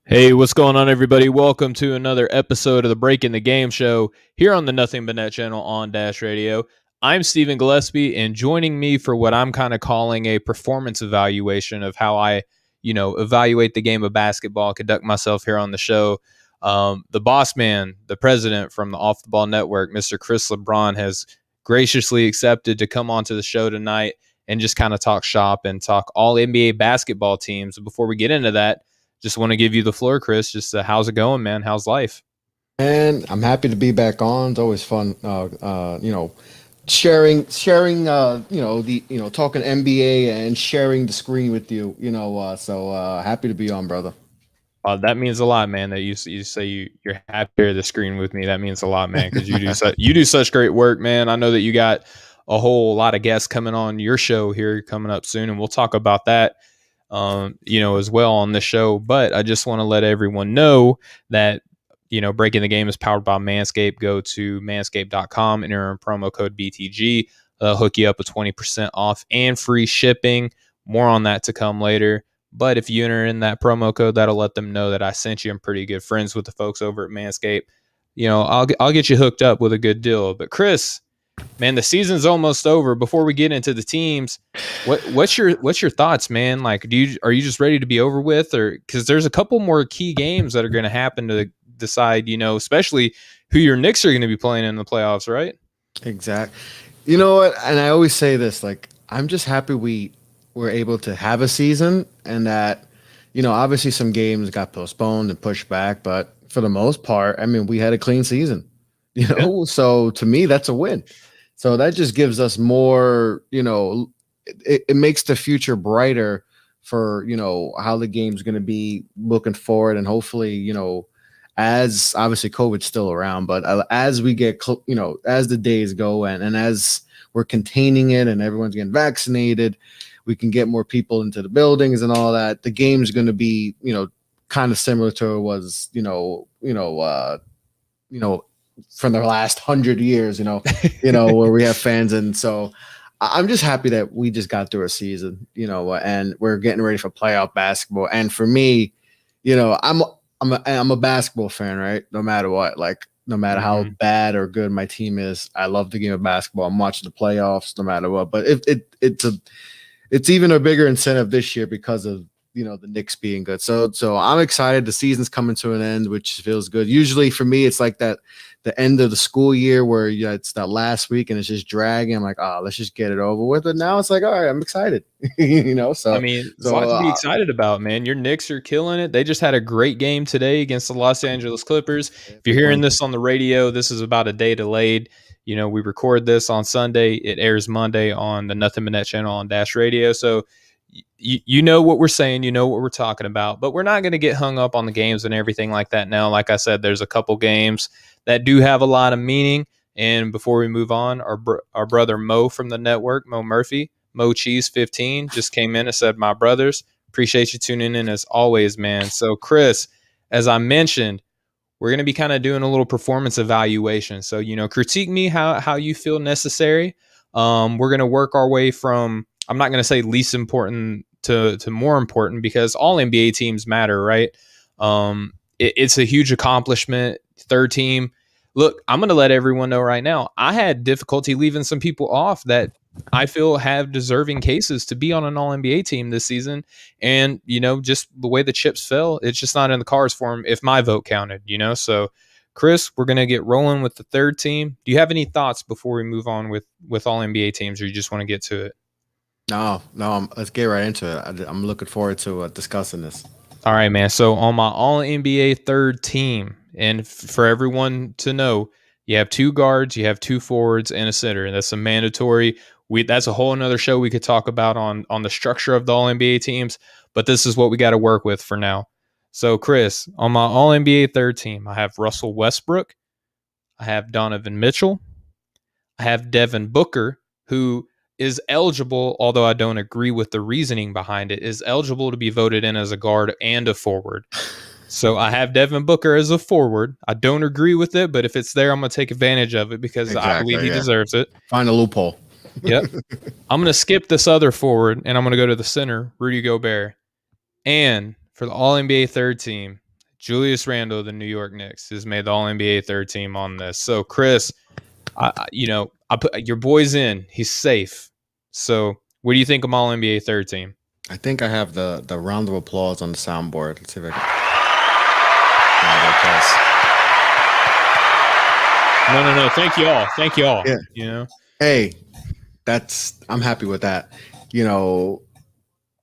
Hey, what's going on, everybody? Welcome to another episode of the Breaking the Game show here on the Nothing But Net channel on Dash Radio. I'm Stephen Gillespie, and joining me for what I'm kind of calling a performance evaluation of how I, evaluate the game of basketball, conduct myself here on the show. The boss man, the president from the Off the Ball Network, Mr. Chris LeBron, has graciously accepted to come onto the show tonight and just kind of talk shop and talk all NBA basketball teams. Before we get into that, just want to give you the floor, Chris. Just how's it going, man? How's life? And I'm happy to be back on. It's always fun, sharing, talking NBA and sharing the screen with you, happy to be on, brother. That means a lot, man. That you say you're happy to share the screen with me. That means a lot, man, because you do such great work, man. I know that you got a whole lot of guests coming on your show here coming up soon, and we'll talk about that, as well on the show. But I just want to let everyone know that Breaking the Game is powered by Manscaped. Go to manscaped.com, enter in promo code BTG. They'll hook you up with 20% off and free shipping. More on that to come later. But if you enter in that promo code, that'll let them know that I sent you. I'm pretty good friends with the folks over at Manscaped. I'll get you hooked up with a good deal. But Chris, man, the season's almost over. Before we get into the teams, what's your thoughts, man? Like, are you just ready to be over with, or because there's a couple more key games that are going to happen to decide, especially who your Knicks are going to be playing in the playoffs, right? Exactly. You know what? And I always say this, like, I'm just happy we were able to have a season and that, obviously some games got postponed and pushed back, but for the most part, I mean, we had a clean season, Yeah. So to me, that's a win. So that just gives us more, it makes the future brighter for, how the game's going to be looking forward. And hopefully, as obviously COVID's still around, but as we get, as the days go and as we're containing it and everyone's getting vaccinated, we can get more people into the buildings and all that. The game's going to be, kind of similar to it was, from the last 100 years, where we have fans. And so I'm just happy that we just got through a season, and we're getting ready for playoff basketball. And for me, I'm a basketball fan, right? No matter what, like no matter how bad or good my team is, I love the game of basketball. I'm watching the playoffs no matter what. But it's even a bigger incentive this year because of the Knicks being good. So I'm excited. The season's coming to an end, which feels good. Usually for me, it's like that the end of the school year where it's that last week and it's just dragging. I'm like, oh, let's just get it over with. But now it's like, all right, I'm excited. I mean, there's a lot to be excited about, man. Your Knicks are killing it. They just had a great game today against the Los Angeles Clippers. If you're hearing this on the radio, this is about a day delayed. We record this on Sunday. It airs Monday on the Nothing But Net channel on Dash Radio. So you know what we're saying, you know what we're talking about, but we're not going to get hung up on the games and everything like that now. Like I said, there's a couple games that do have a lot of meaning. And before we move on, our brother Mo from the network, Mo Murphy, Mo Cheese 15, just came in and said, "My brothers, appreciate you tuning in as always, man." So, Chris, as I mentioned, we're going to be kind of doing a little performance evaluation. So, critique me how you feel necessary. We're going to work our way from, I'm not going to say least important to more important, because all NBA teams matter, right? It's a huge accomplishment. Third team. Look, I'm going to let everyone know right now, I had difficulty leaving some people off that I feel have deserving cases to be on an all NBA team this season. And, just the way the chips fell, it's just not in the cards for him if my vote counted, So, Chris, we're going to get rolling with the third team. Do you have any thoughts before we move on with all NBA teams, or you just want to get to it? No, let's get right into it. I'm looking forward to discussing this. All right, man. So on my all NBA third team, and for everyone to know, you have two guards, you have two forwards, and a center. That's a mandatory. That's a whole another show we could talk about on the structure of the all NBA teams, but this is what we got to work with for now. So, Chris, on my all NBA third team, I have Russell Westbrook, I have Donovan Mitchell, I have Devin Booker, who is eligible, although I don't agree with the reasoning behind it, is eligible to be voted in as a guard and a forward. So I have Devin Booker as a forward. I don't agree with it, but if it's there, I'm going to take advantage of it because I believe he deserves it. Find a loophole. Yep. I'm going to skip this other forward, and I'm going to go to the center, Rudy Gobert. And for the All-NBA third team, Julius Randle of the New York Knicks has made the All-NBA third team on this. So, Chris, I put your boy's in. He's safe. So, what do you think of All-NBA third team? I think I have the round of applause on the soundboard. Let's see if I No. can. Thank you all. Thank you all. Yeah. You know. Hey, I'm happy with that. You know,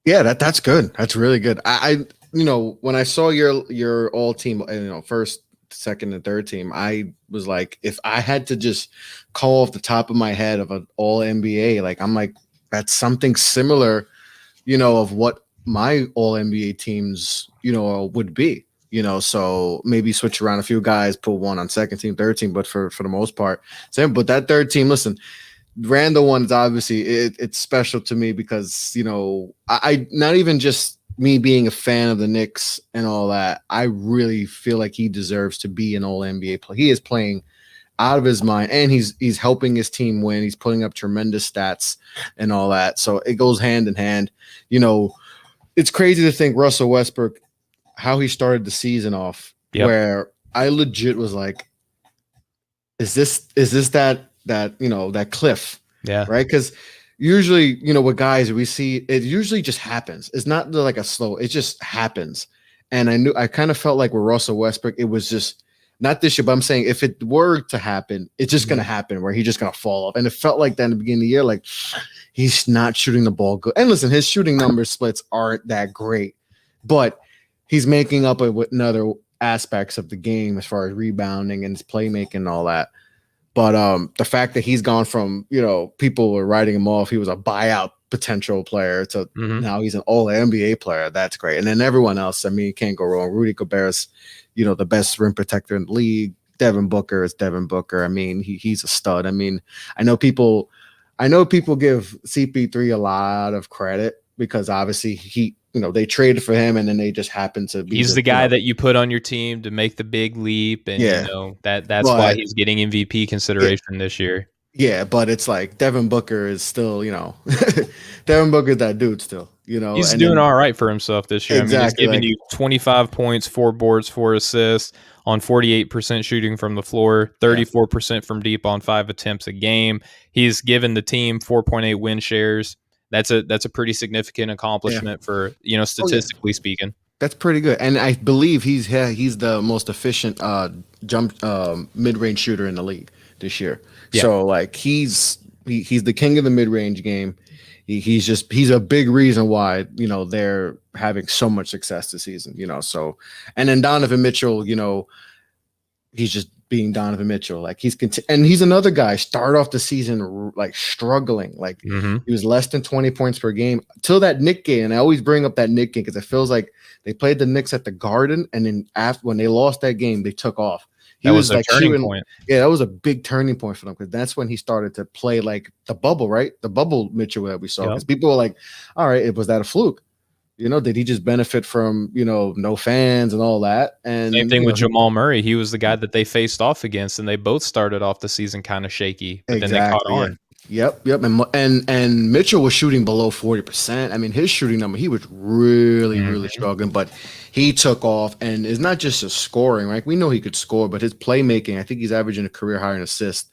yeah, that's good. That's really good. I when I saw your all team, first, second, and third team, I was like, if I had to just call off the top of my head of an all NBA, like I'm like, that's something similar, of what my all NBA teams, would be. So maybe switch around a few guys, put one on second team, third team, but for the most part, same. But that third team, listen, Randall one is obviously it's special to me because I not even just me being a fan of the Knicks and all that, I really feel like he deserves to be an all NBA player. He is playing out of his mind, and he's helping his team win. He's putting up tremendous stats and all that. So it goes hand in hand. It's crazy to think Russell Westbrook, how he started the season off, where I legit was like, is this that cliff? Yeah. Right. Because usually, with guys, we see it usually just happens. It's not like a slow, it just happens. And I kind of felt like with Russell Westbrook, it was just not this year, but I'm saying if it were to happen, it's just going to happen where he's just going to fall off. And it felt like that in the beginning of the year, like he's not shooting the ball good. And listen, his shooting number splits aren't that great, but he's making up with other aspects of the game as far as rebounding and his playmaking and all that. But the fact that he's gone from, people were writing him off, he was a buyout potential player to now he's an all NBA player. That's great. And then everyone else, can't go wrong. Rudy Gobert's, the best rim protector in the league. Devin Booker is Devin Booker. He's a stud. I know people give CP3 a lot of credit because obviously they traded for him and then they just happen to be. He's the guy that you put on your team to make the big leap. And that's why he's getting MVP consideration this year. Yeah, but it's like Devin Booker is still, Devin Booker's that dude still, He's doing all right for himself this year. Exactly, he's giving you 25 points, 4 boards, 4 assists on 48% shooting from the floor, 34% from deep on 5 attempts a game. He's given the team 4.8 win shares. That's a pretty significant accomplishment for, statistically speaking. That's pretty good. And I believe he's the most efficient jump mid-range shooter in the league this year. Yeah. So like he's the king of the mid-range game. He's a big reason why, they're having so much success this season, so, and then Donovan Mitchell, he's just being Donovan Mitchell. Like and he's another guy start off the season like struggling. Like he was less than 20 points per game till that Knicks game. And I always bring up that Knicks game because it feels like they played the Knicks at the Garden. And then when they lost that game, they took off. That was a turning point. Yeah, that was a big turning point for them because that's when he started to play like the bubble, right? The bubble Mitchell that we saw. Because people were like, all right, was that a fluke? Did he just benefit from, no fans and all that? And same thing with Jamal Murray. He was the guy that they faced off against, and they both started off the season kind of shaky, but then they caught on. Yep. And Mitchell was shooting below 40%. His shooting number, he was really struggling, but he took off. And it's not just his scoring, right? We know he could score, but his playmaking, I think he's averaging a career high in assists.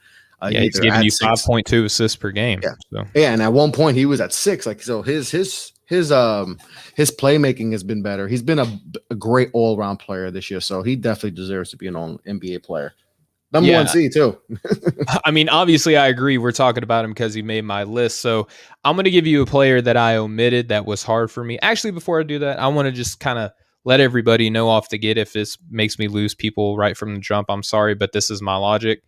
He's giving you 5.2 assists per game. Yeah. So. Yeah, and at one point he was at 6. Like so, his playmaking has been better. He's been a great all around player this year, so he definitely deserves to be an all NBA player. Number 1 seed too. Obviously I agree. We're talking about him because he made my list. So I'm going to give you a player that I omitted that was hard for me. Actually, before I do that, I want to just kind of let everybody know off the get if this makes me lose people right from the jump. I'm sorry, but this is my logic.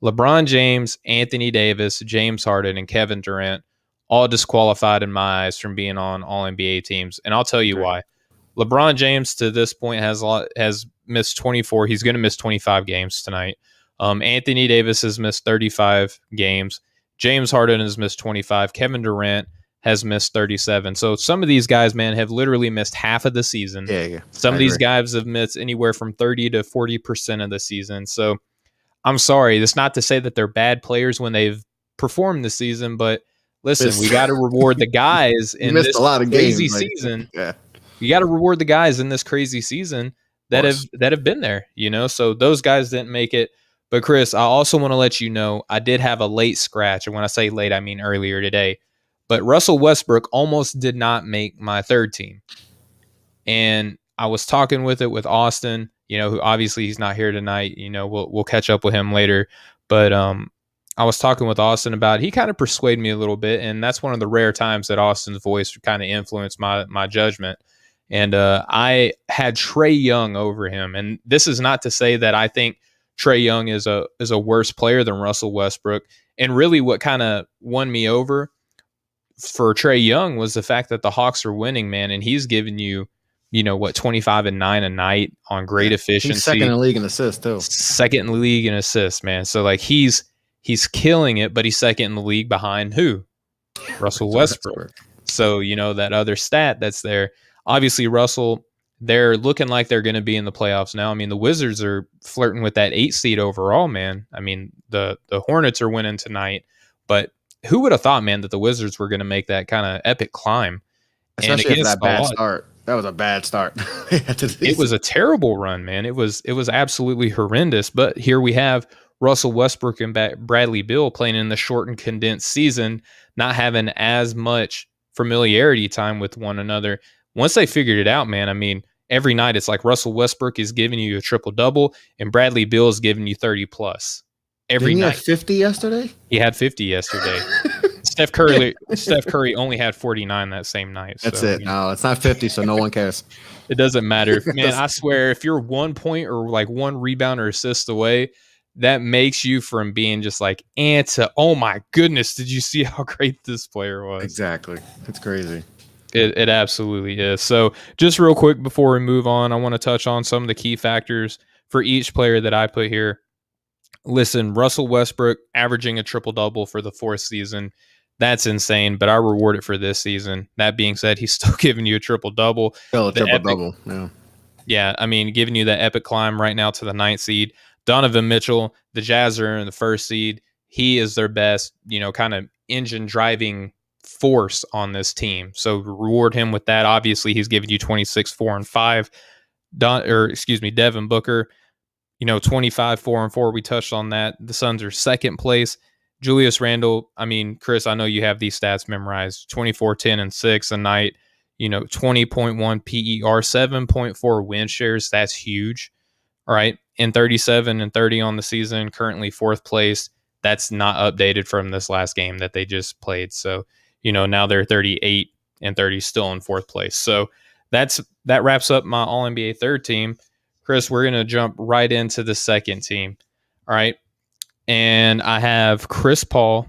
LeBron James, Anthony Davis, James Harden, and Kevin Durant all disqualified in my eyes from being on all NBA teams. And I'll tell you why. LeBron James to this point has missed 24. He's going to miss 25 games tonight. Anthony Davis has missed 35 games. James Harden has missed 25. Kevin Durant has missed 37. So some of these guys, man, have literally missed half of the season. Yeah. Some of these guys have missed anywhere from 30 to 40% of the season. So I'm sorry. That's not to say that they're bad players when they've performed this season, but listen, we got to reward the guys in this crazy season. Yeah. You got to reward the guys in this crazy season that have been there, so those guys didn't make it. But Chris, I also want to let you know I did have a late scratch, and when I say late, I mean earlier today. But Russell Westbrook almost did not make my third team, and I was talking with Austin, who obviously he's not here tonight. We'll catch up with him later, but I was talking with Austin about it. He kind of persuaded me a little bit, and that's one of the rare times that Austin's voice kind of influenced my judgment. And I had Trae Young over him, and this is not to say that I think Trae Young is a worse player than Russell Westbrook. And really what kind of won me over for Trae Young was the fact that the Hawks are winning, man, and he's giving you, 25 and 9 a night on great efficiency. He's second in the league in assists too. Second in the league in assists, man. So like he's killing it, but he's second in the league behind who? Russell Westbrook. So, that other stat that's there. Obviously, Russell, they're looking like they're going to be in the playoffs now. I mean, the Wizards are flirting with that 8 seed overall, man. I mean, the Hornets are winning tonight, but who would have thought, man, that the Wizards were going to make that kind of epic climb? Especially after that bad start. That was a bad start. It was a terrible run, man. It was absolutely horrendous. But here we have Russell Westbrook and Bradley Beal playing in the shortened, condensed season, not having as much familiarity time with one another. Once they figured it out, man, I mean, every night it's like Russell Westbrook is giving you a triple-double and Bradley Beal is giving you 30-plus. Every night. He had 50 yesterday? He had 50 yesterday. Steph Curry only had 49 that same night. That's it. No, it's not 50, so no one cares. It doesn't matter. Man, I swear, if you're 1 point or like 1 rebound or assist away, that makes you from being just like, oh my goodness, did you see how great this player was? Exactly. It's crazy. It absolutely is. So just real quick before we move on, I want to touch on some of the key factors for each player that I put here. Listen, Russell Westbrook averaging a triple-double for the 4th season. That's insane, but I reward it for this season. That being said, he's still giving you a triple-double. Still a triple-double, yeah. Yeah, I mean, giving you that epic climb right now to the 9th seed. Donovan Mitchell, the Jazz are in the 1st seed. He is their best, kind of engine driving force on this team. So reward him with that. Obviously, he's giving you 26, 4, and 5. Devin Booker, 25, 4, and 4. We touched on that. The Suns are 2nd place. Julius Randle, I mean, Chris, I know you have these stats memorized. 24, 10, and 6 a night. 20.1 PER, 7.4 win shares. That's huge. All right. And 37 and 30 on the season, currently 4th place. That's not updated from this last game that they just played. So, now they're 38 and 30, still in 4th place. So that wraps up my All-NBA 3rd team. Chris, we're going to jump right into the 2nd team. All right. And I have Chris Paul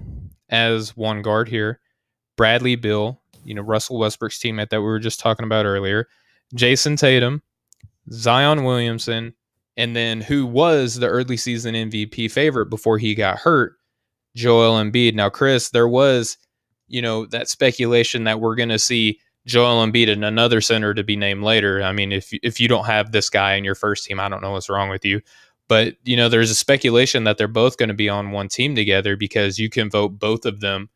as 1 guard here. Bradley Beal, Russell Westbrook's teammate that we were just talking about earlier. Jason Tatum, Zion Williamson, and then who was the early season MVP favorite before he got hurt, Joel Embiid. Now, Chris, there was, that speculation that we're going to see Joel Embiid and another center to be named later. I mean, if you don't have this guy in your first team, I don't know what's wrong with you. But, there's a speculation that they're both going to be on one team together because you can vote both of them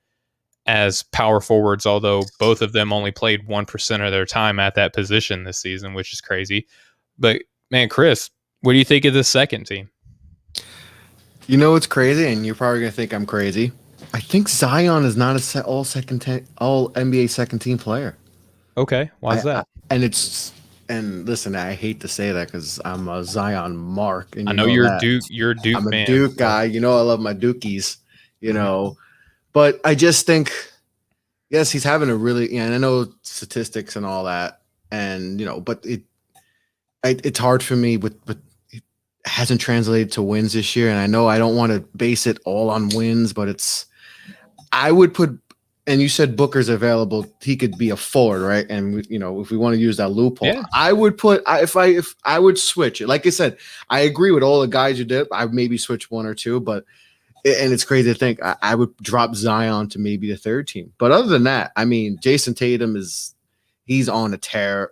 as power forwards, although both of them only played 1% of their time at that position this season, which is crazy. But, man, Chris, what do you think of this 2nd team? It's crazy, and you're probably going to think I'm crazy. I think Zion is not all NBA 2nd team player. Okay, why is that? And listen, I hate to say that because I'm a Zion mark. And I know you're a Duke. You're a Duke I'm fan. a Duke guy. I love my Dukies. But I just think, yes, he's having a really. And I know statistics and all that, and but it's hard for me. But it hasn't translated to wins this year, and I know I don't want to base it all on wins, but I would put. And you said Booker's available; he could be a forward, right? And if we want to use that loophole, yeah. I would put if I would switch it. Like I said, I agree with all the guys you did. I maybe switch 1 or 2, but it's crazy to think I would drop Zion to maybe the 3rd team. But other than that, I mean, Jason Tatum he's on a tear.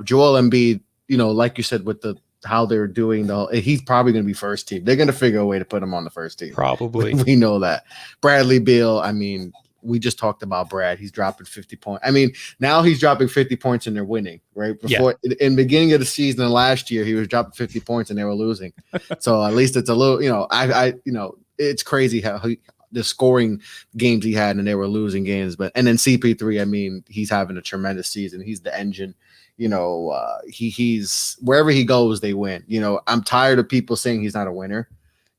Joel Embiid, like you said, with how they're doing, he's probably going to be 1st team. They're going to figure a way to put him on the 1st team. Probably, we know that. Bradley Beal, I mean. we just talked about Brad. He's dropping 50 points. I mean, now he's dropping 50 points and they're winning, right? Before in the beginning of the season and last year, he was dropping 50 points and they were losing. So at least it's a little, it's crazy how the scoring games he had and they were losing games. And then CP3, I mean, he's having a tremendous season. He's the engine. He's wherever he goes, they win. I'm tired of people saying he's not a winner,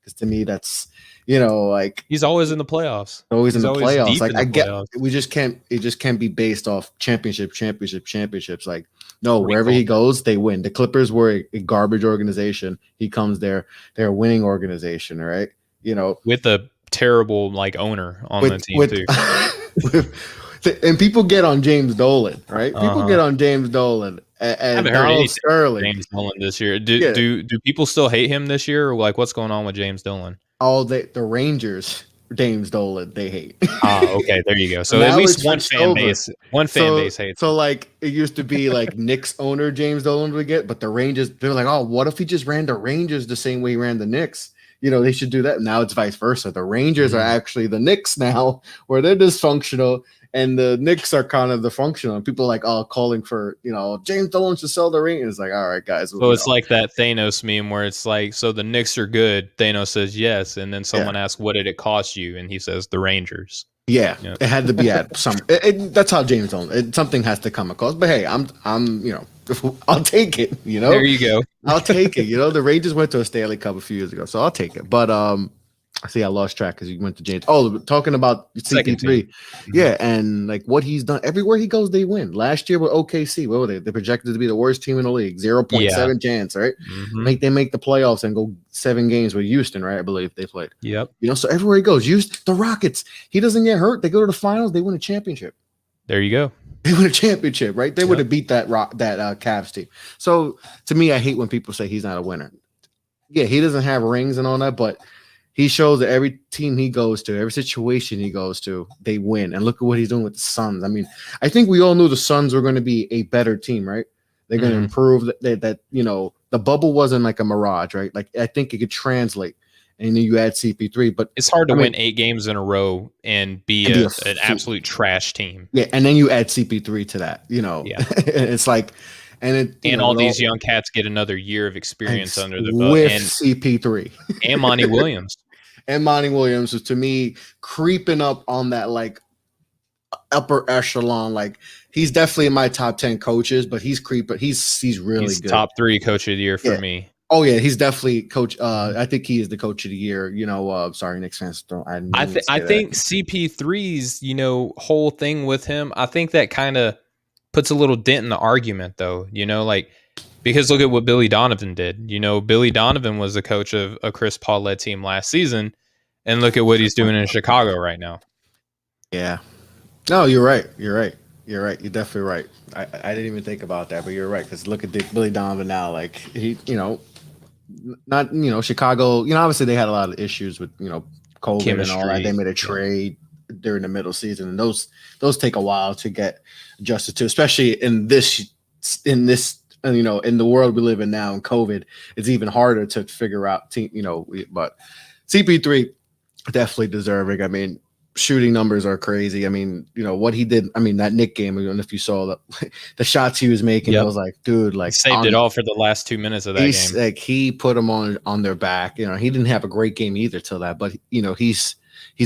because to me that's like he's always in the playoffs. Always in the playoffs. Like it just can't be based off championships. Like no, wherever he goes, they win. The Clippers were a garbage organization. He comes there, they're a winning organization, right? With a terrible owner on the team too. And people get on James Dolan, right? People get on James Dolan and Donald Sterling. James Dolan this year. Do people still hate him this year, or what's going on with James Dolan? Oh, the Rangers, James Dolan, they hate. Okay, there you go. So at least one fan base hates. So it used to be Knicks owner James Dolan would get, but the Rangers, they're like, oh, what if he just ran the Rangers the same way he ran the Knicks? They should do that. Now it's vice versa. The Rangers are actually the Knicks now, where they're dysfunctional, and the Knicks are kind of the functional. And people are calling for, James Dolan should sell the ring. And it's like, all right, guys. So it's like that Thanos meme where it's like, so the Knicks are good. Thanos says yes. And then someone asks, what did it cost you? And he says, the Rangers. Yeah. It had to be at some. That's how James Dolan. Something has to come across. But hey, I'm I'll take it. There you go. I'll take it. The Rangers went to a Stanley Cup a few years ago, so I'll take it. But I see I lost track because you went to James. Oh, talking about CP3. Yeah, and what he's done everywhere he goes, they win. Last year with OKC, what were they? They projected to be the worst team in the league, 0.7 chance, right? Mm-hmm. They make the playoffs and go 7 games with Houston, right? I believe they played. Yep. So everywhere he goes, the Rockets, he doesn't get hurt. They go to the finals, they win a championship. There you go. They win a championship, right? They would have beat that Cavs team. So to me, I hate when people say he's not a winner. Yeah, he doesn't have rings and all that, but he shows that every team he goes to, every situation he goes to, they win. And look at what he's doing with the Suns. I mean, I think we all knew the Suns were going to be a better team, right? They're going to improve that the bubble wasn't like a mirage, right? I think it could translate. And then you add CP3, but it's hard to win 8 games in a row and be an absolute trash team. Yeah, and then you add CP3 to that, it's like, and all these young cats get another year of experience under the belt with CP3 and Monty Williams. And Monty Williams is, to me, creeping up on that upper echelon. He's definitely in my top 10 coaches, but he's creeping. He's really good. Top 3 coach of the year for me. Oh yeah, he's definitely coach. I think he is the coach of the year. Sorry, Knicks fans. I think CP3's whole thing with him. I think that kind of puts a little dent in the argument, though. Because look at what Billy Donovan did. Billy Donovan was the coach of a Chris Paul led team last season, and look at what he's doing in Chicago right now. Yeah. No, you're right. You're definitely right. I didn't even think about that, but you're right. Because look at Billy Donovan now. He, not Chicago. Obviously they had a lot of issues with COVID chemistry, and all that. They made a trade during the middle season, and those take a while to get adjusted to, especially in this in the world we live in now. In COVID, it's even harder to figure out. But CP3 definitely deserving. I mean, shooting numbers are crazy. I mean, what he did. I mean, that Knick game. I don't know if you saw the shots he was making. I was like, dude, he saved it all for the last 2 minutes of that game. He put them on their back. He didn't have a great game either till that, but he's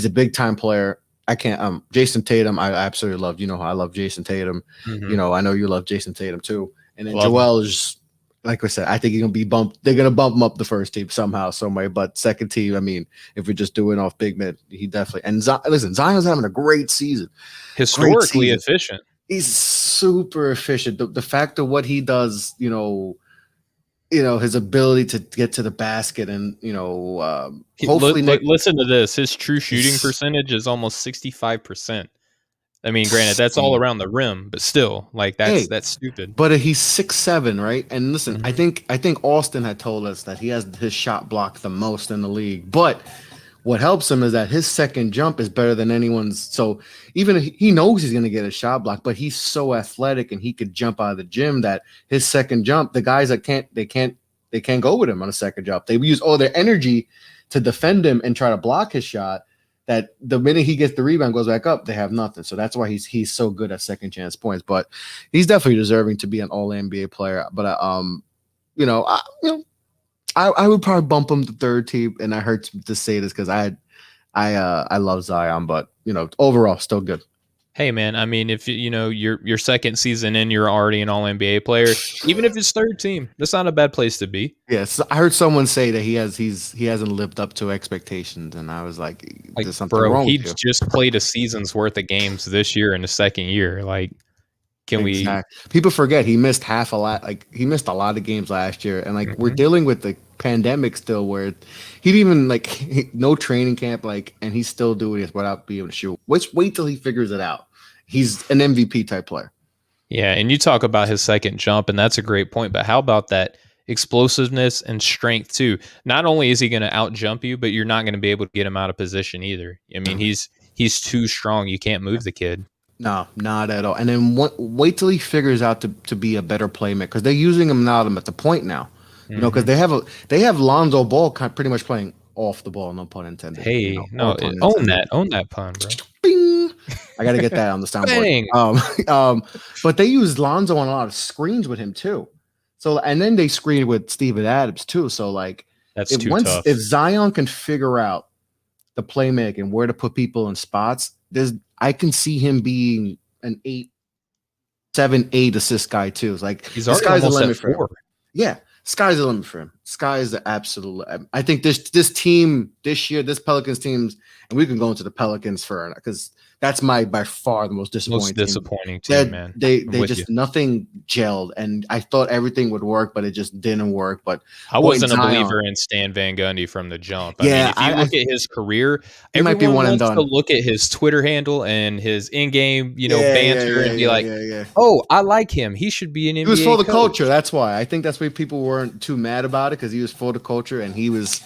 a big time player. I can't. Jason Tatum, I absolutely love. I love Jason Tatum. Mm-hmm. I know you love Jason Tatum too. And then Joel is, like I said, I think he's gonna be bumped. They're gonna bump him up the first team somehow, some way. But second team, I mean, if we're just doing off big men, he definitely. And listen, Zion's having a great season, historically efficient. He's super efficient. The fact of what he does, his ability to get to the basket, and hopefully listen to this. His true shooting percentage is almost 65%. I mean, granted, that's all around the rim, but still, that's stupid. But he's 6'7", right? And listen, I think Austin had told us that he has his shot blocked the most in the league. But what helps him is that his second jump is better than anyone's. So even if he knows he's going to get a shot block, but he's so athletic and he could jump out of the gym that his second jump, the guys that can't go with him on a second jump. They use all their energy to defend him and try to block his shot. that the minute he gets the rebound, goes back up, they have nothing. So that's why he's so good at second chance points. But he's definitely deserving to be an All NBA player. But I would probably bump him to third team. And I hurt to say this because I love Zion, but overall still good. Hey man, I mean, if your second season in, you're already an All NBA player. Even if it's third team, that's not a bad place to be. Yes, I heard someone say that he hasn't lived up to expectations, and I was like there's something wrong. He just played a season's worth of games this year in the second year. Like, can we? People forget he missed a lot of games last year, and we're dealing with the pandemic still, where he didn't even no training camp, and he's still doing it without being able to shoot. Wait till he figures it out. He's an MVP type player. Yeah, and you talk about his second jump, and that's a great point. But how about that explosiveness and strength too? Not only is he going to out jump you, but you're not going to be able to get him out of position either. I mean, he's too strong. You can't move the kid. No, not at all. And then wait till he figures out to be a better playmaker, because they're using him now at the point now. Because they have Lonzo Ball pretty much playing off the ball, no pun intended. Hey, own that pun, bro. Bing! I got to get that on the soundboard. But they use Lonzo on a lot of screens with him too. So, and then they screen with Steven Adams too. So that's tough. If Zion can figure out the playmaking, where to put people in spots, I can see him being an 7-8 assist guy too. It's he's already almost at 4. Yeah. Sky's the limit for him. Sky's the absolute. I think this team this year, this Pelicans teams, and we can go into the Pelicans because that's by far the most disappointing team, man. They just nothing gelled, and I thought everything would work, but it just didn't work. But I wasn't a believer in Stan Van Gundy from the jump. I mean, if you look at his career, he might be one and done. To look at his Twitter handle and his in-game, banter, and be "Oh, I like him. He should be an NBA." He was for the coach. culture. That's why I think that's why people weren't too mad about it, because he was for the culture, and he was.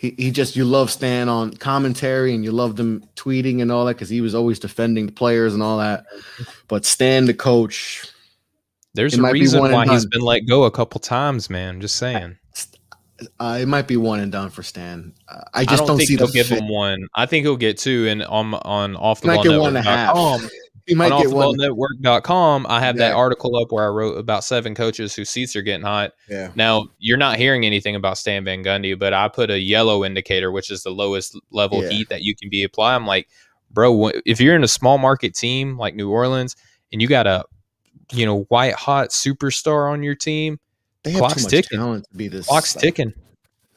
You love Stan on commentary, and you love them tweeting and all that, because he was always defending the players and all that. But Stan, the coach, there's a reason why he's been let go a couple times, man. I'm just saying. It might be one and done for Stan. I don't think see he'll give him one. I think he'll get 2. And on Off the Ball Network.com. He might get one. Network.com, I have that article up where I wrote about 7 coaches whose seats are getting hot. Yeah. Now, you're not hearing anything about Stan Van Gundy, but I put a yellow indicator, which is the lowest level heat that you can be applied. I'm like, bro, if you're in a small market team like New Orleans and you got a white hot superstar on your team, they have clock's too much ticking. Talent to be this. Clock's ticking.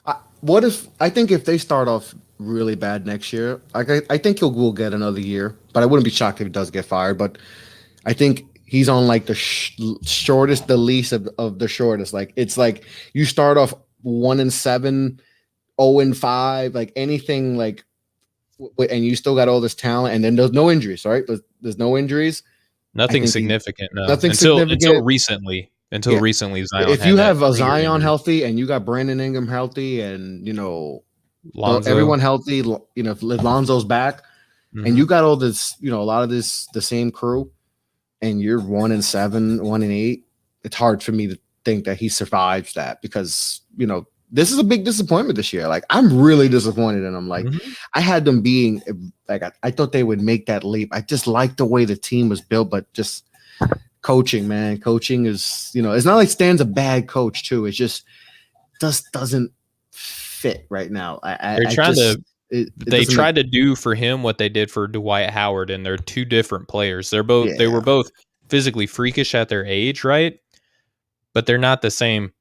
I think if they start off really bad next year, I think will get another year, but I wouldn't be shocked if he does get fired. But I think he's on the shortest, the least of the shortest. It's you start off 1-7, 0-5, anything and you still got all this talent, and then there's no injuries, right? There's no injuries. Nothing significant. Until recently. Zion. If you have a Zion healthy, and you got Brandon Ingram healthy, and Lonzo. Everyone healthy, if Lonzo's back, and you got all this, a lot of this, the same crew, and you're 1-7, 1-8, it's hard for me to think that he survives that, because this is a big disappointment this year. I'm really disappointed in them. I had them being I thought they would make that leap. I just like the way the team was built, but just coaching is, it's not like Stan's a bad coach too. It just doesn't fit right now. They tried to do for him what they did for Dwight Howard, and they're two different players. They were both physically freakish at their age, right? But they're not the same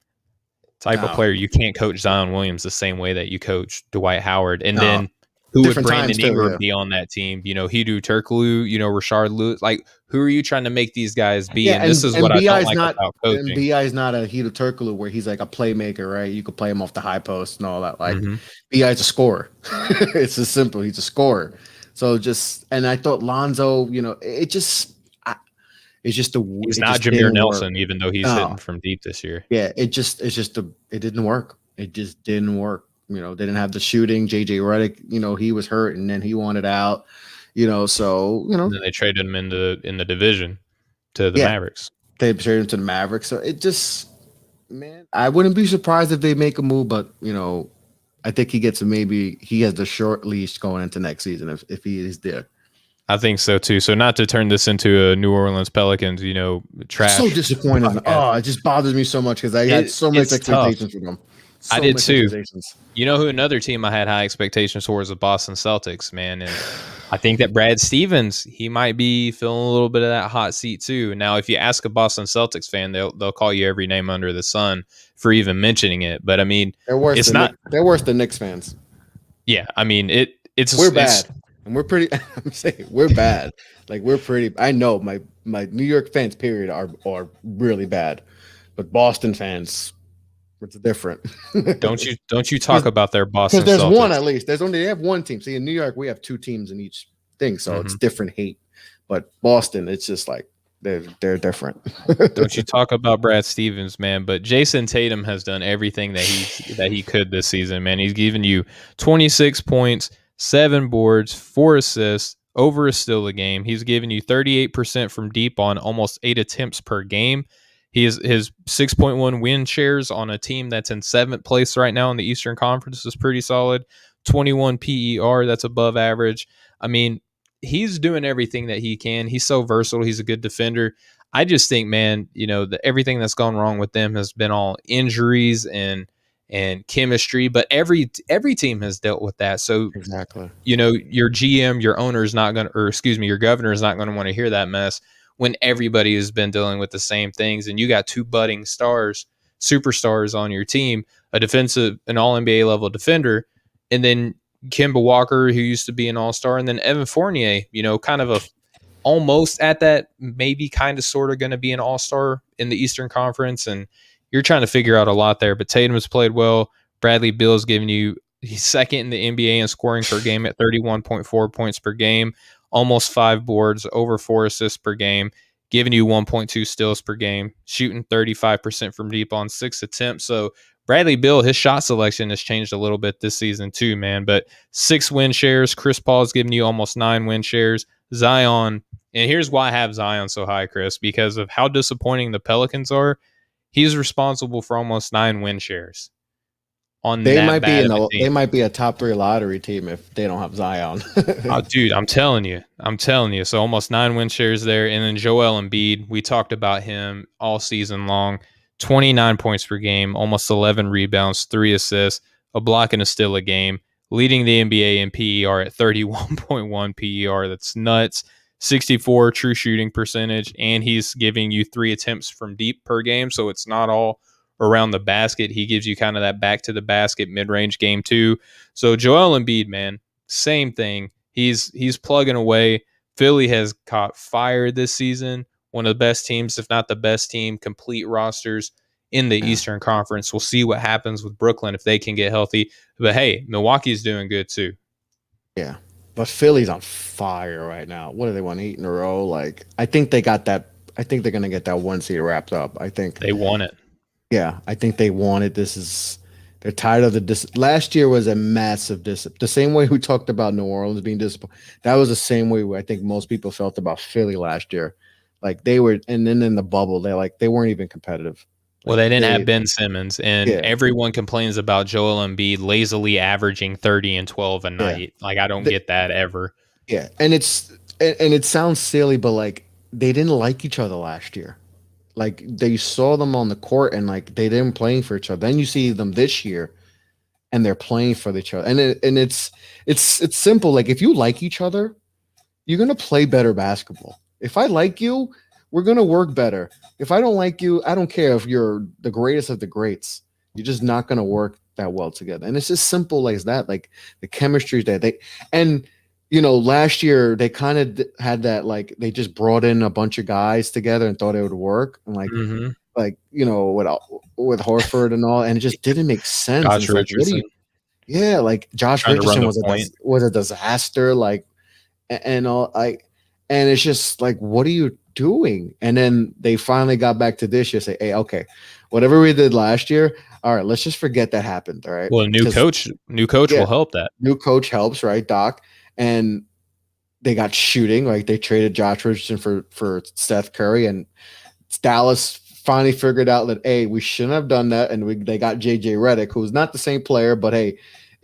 type of player. You can't coach Zion Williams the same way that you coach Dwight Howard. And then who would Brandon Ingram be on that team? Hedo Turkoglu, Rashard Lewis. Who are you trying to make these guys be? Yeah, and this is what I don't like about coaching. And B.I.'s not a Hedo Turkoglu where he's like a playmaker, right? You could play him off the high post and all that. B.I.'s a scorer. It's as simple. He's a scorer. So and I thought Lonzo, it's just he's not Jameer Nelson, even though he's hitting from deep this year. Yeah, it didn't work. It just didn't work. They didn't have the shooting. JJ Redick, he was hurt, and then he wanted out. And then they traded him in the division to the Mavericks. They traded him to the Mavericks. So it just, man, I wouldn't be surprised if they make a move, but I think he gets he has the short leash going into next season if he is there. I think so too. So not to turn this into a New Orleans Pelicans, trash. So disappointed. Podcast. Oh, it just bothers me so much because I had so much expectations for them. I did too. You know who another team I had high expectations for was the Boston Celtics, man. And I think that Brad Stevens, he might be feeling a little bit of that hot seat too. Now, if you ask a Boston Celtics fan, they'll call you every name under the sun for even mentioning it. But I mean, they're worse than Knicks fans. Yeah, I mean we're bad. And we're pretty. I'm saying we're bad. Like we're pretty. I know my New York fans, period, are really bad, but Boston fans, it's different. Don't you talk about their Boston? Because there's Celtics. One at least. They have one team. See, in New York, we have two teams in each thing, so it's different hate. But Boston, it's just like they're different. Don't you talk about Brad Stevens, man? But Jason Tatum has done everything that he could this season, man. He's given you 26 points. 7 boards, 4 assists, over a steal a game. He's given you 38% from deep on almost 8 attempts per game. His 6.1 win shares on a team that's in 7th place right now in the Eastern Conference is pretty solid. 21 PER, that's above average. I mean, he's doing everything that he can. He's so versatile. He's a good defender. I just think, man, everything that's gone wrong with them has been all injuries and chemistry, but every team has dealt with that. So exactly, your GM, your owner is not going to, or excuse me, your governor is not going to want to hear that mess when everybody has been dealing with the same things. And you got 2 budding superstars on your team, an all NBA level defender, and then Kemba Walker, who used to be an all-star, and then Evan Fournier, kind of almost at that, maybe kind of sort of going to be an all-star in the Eastern Conference. And you're trying to figure out a lot there, but Tatum has played well. Bradley Beal's giving you, he's second in the NBA in scoring per game at 31.4 points per game, almost 5 boards, over 4 assists per game, giving you 1.2 steals per game, shooting 35% from deep on 6 attempts. So Bradley Beal, his shot selection has changed a little bit this season too, man. But 6 win shares. Chris Paul's giving you almost 9 win shares. Zion, and here's why I have Zion so high, Chris, because of how disappointing the Pelicans are. He's responsible for almost 9 win shares. They might be a top 3 lottery team if they don't have Zion. Oh, dude, I'm telling you. So almost 9 win shares there. And then Joel Embiid, we talked about him all season long. 29 points per game, almost 11 rebounds, 3 assists, a block and a steal a game, leading the NBA in PER at 31.1 PER. That's nuts. 64 true shooting percentage, and he's giving you 3 attempts from deep per game, so it's not all around the basket. He gives you kind of that back to the basket mid-range game too. So Joel Embiid, man, same thing. He's plugging away. Philly has caught fire this season. One of the best teams, if not the best team, complete rosters in the Eastern Conference. We'll see what happens with Brooklyn if they can get healthy. But hey, Milwaukee's doing good too. Yeah. But Philly's on fire right now. What do they want, 8 in a row? Like, I think they got that. I think they're going to get that 1 seed wrapped up. I think they want it. Yeah, I think they want it. They're tired of the last year was a massive disappointment. The same way we talked about New Orleans being disappointed. That was the same way I think most people felt about Philly last year. Like they were, and then in the bubble, they weren't even competitive. Well, they didn't have Ben Simmons, and everyone complains about Joel Embiid lazily averaging 30 and 12 a night. Like, I don't get that ever. Yeah, and it sounds silly, but like they didn't like each other last year. Like they saw them on the court, and like they didn't playing for each other. Then you see them this year, and they're playing for each other. And it's simple. Like if you like each other, you're gonna play better basketball. If I like you, we're going to work better. If I don't like you, I don't care if you're the greatest of the greats. You're just not going to work that well together. And it's just simple as that. Like the chemistry there. Last year they kind of had that, like they just brought in a bunch of guys together and thought it would work. And with Horford and all, and it just didn't make sense. Josh Richardson. Josh Richardson was a disaster. And it's just like, what are you doing? And then they finally got back to this year, say, hey, okay, whatever we did last year, all right, let's just forget that happened. All right. Well, new coach will help that. New coach helps, right, Doc? And they got shooting, like they traded Josh Richardson for Seth Curry, and Dallas finally figured out that, hey, we shouldn't have done that. And they got JJ Redick, who's not the same player, but hey,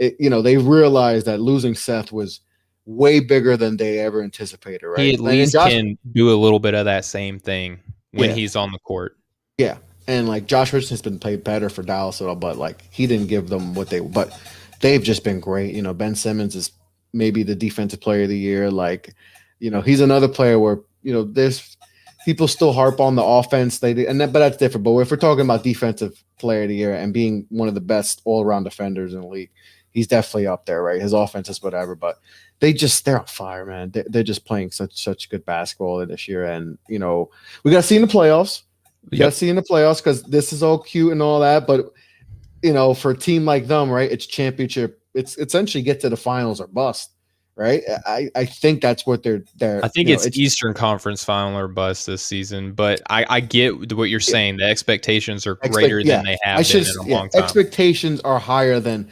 they realized that losing Seth was way bigger than they ever anticipated, right? He at least can do a little bit of that same thing when he's on the court. Yeah. And like Josh Richardson has been played better for Dallas, but like he didn't give them but they've just been great. Ben Simmons is maybe the defensive player of the year. Like, he's another player where, there's people still harp on the offense. But that's different. But if we're talking about defensive player of the year and being one of the best all around defenders in the league, he's definitely up there, right? His offense is whatever, but they're on fire, man. They're just playing such good basketball this year. And, we got to see in the playoffs. You got to see in the playoffs because this is all cute and all that. But, for a team like them, right, it's championship. It's essentially get to the finals or bust, right? I think that's what they're. I think it's Eastern Conference final or bust this season. But I get what you're saying. The expectations are greater than they have been in a long time. Expectations are higher than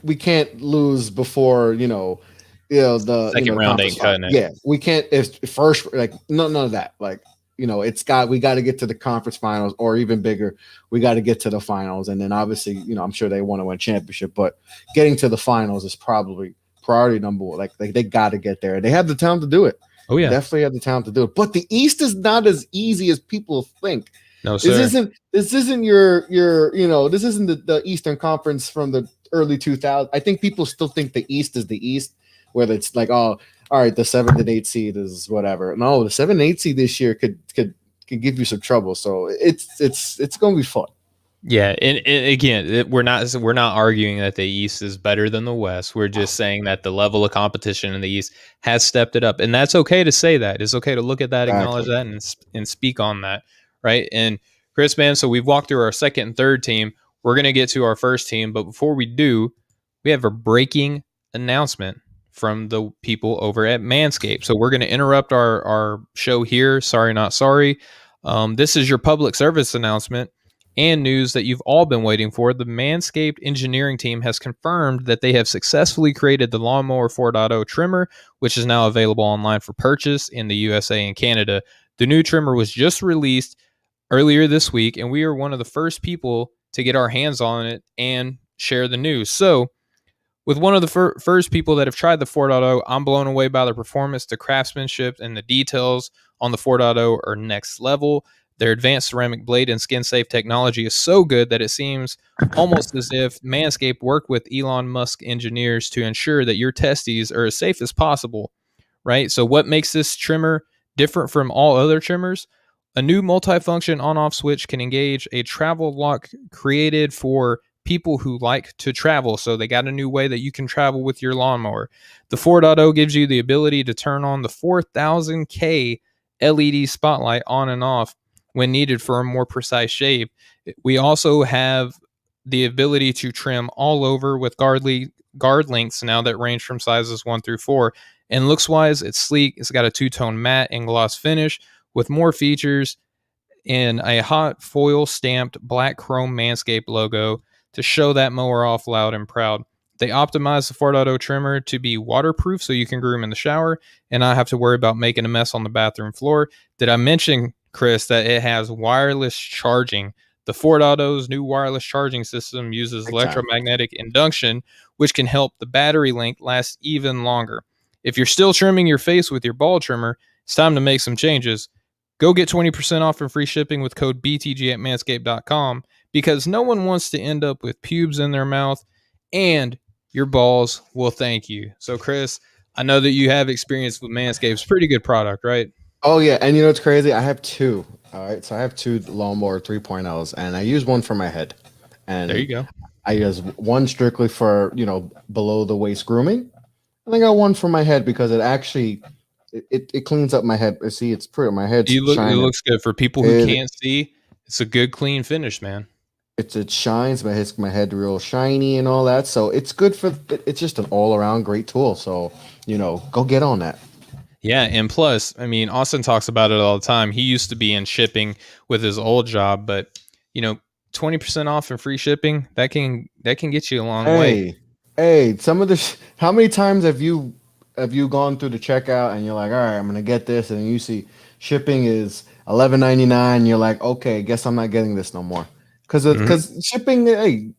we can't lose before, the second round ain't cutting it. Yeah, we can't. If first, like none of that. Like, we got to get to the conference finals, or even bigger, we got to get to the finals. And then obviously, I'm sure they want to win championship, but getting to the finals is probably priority number one. Like they got to get there. They have the talent to do it. Oh yeah, definitely have the talent to do it. But the East is not as easy as people think. No, sir. This isn't your this isn't the Eastern Conference from the early 2000s. I think people still think the East is the East, whether it's like, oh, all right, the 7th and 8th seed is whatever. No, the 7th and 8th seed this year could give you some trouble. So it's going to be fun. Yeah, and again, we're not arguing that the East is better than the West. We're just saying that the level of competition in the East has stepped it up, and that's okay to say that. It's okay to look at that, acknowledge that, and speak on that, right? And Chris, man, so we've walked through our second and third team. We're going to get to our first team, but before we do, we have a breaking announcement from the people over at Manscaped. So we're going to interrupt our show here. Sorry, not sorry. This is your public service announcement and news that you've all been waiting for. The Manscaped engineering team has confirmed that they have successfully created the Lawnmower 4.0 trimmer, which is now available online for purchase in the USA and Canada. The new trimmer was just released earlier this week, and we are one of the first people to get our hands on it and share the news. So, with one of the first people that have tried the 4.0, I'm blown away by the performance, the craftsmanship, and the details on the 4.0 are next level. Their advanced ceramic blade and skin-safe technology is so good that it seems almost as if Manscaped worked with Elon Musk engineers to ensure that your testes are as safe as possible, right? So what makes this trimmer different from all other trimmers? A new multifunction on-off switch can engage a travel lock created for people who like to travel. So they got a new way that you can travel with your lawnmower. The 4.0 gives you the ability to turn on the 4000K LED spotlight on and off when needed for a more precise shave. We also have the ability to trim all over with guard lengths now that range from sizes 1 through 4. And looks wise, it's sleek. It's got a two-tone matte and gloss finish with more features and a hot foil stamped black chrome Manscaped logo to show that mower off loud and proud. They optimized the 4.0 trimmer to be waterproof so you can groom in the shower and not have to worry about making a mess on the bathroom floor. Did I mention, Chris, that it has wireless charging? The 4.0's new wireless charging system uses electromagnetic induction, which can help the battery length last even longer. If you're still trimming your face with your ball trimmer, it's time to make some changes. Go get 20% off and free shipping with code BTG at manscaped.com, because no one wants to end up with pubes in their mouth, and your balls will thank you. So, Chris, I know that you have experience with Manscaped. It's a pretty good product, right? Oh, yeah. And it's crazy. I have two. All right. So I have two Lawnmower 3.0s, and I use one for my head. And there you go. I use one strictly for, below the waist grooming. And I got one for my head because it actually it cleans up my head. See, it's pretty. My head's shining. It looks good. For people who can't see, it's a good, clean finish, man. It shines. My head real shiny and all that. So it's good it's just an all-around great tool. So, go get on that. Yeah, and plus, I mean, Austin talks about it all the time. He used to be in shipping with his old job, but 20% off and free shipping, that can get you a long way. Hey, how many times have you gone through the checkout and you're like, all right, I'm gonna get this, and you see shipping is $11.99, you're like, okay, guess I'm not getting this no more. Because shipping, hey,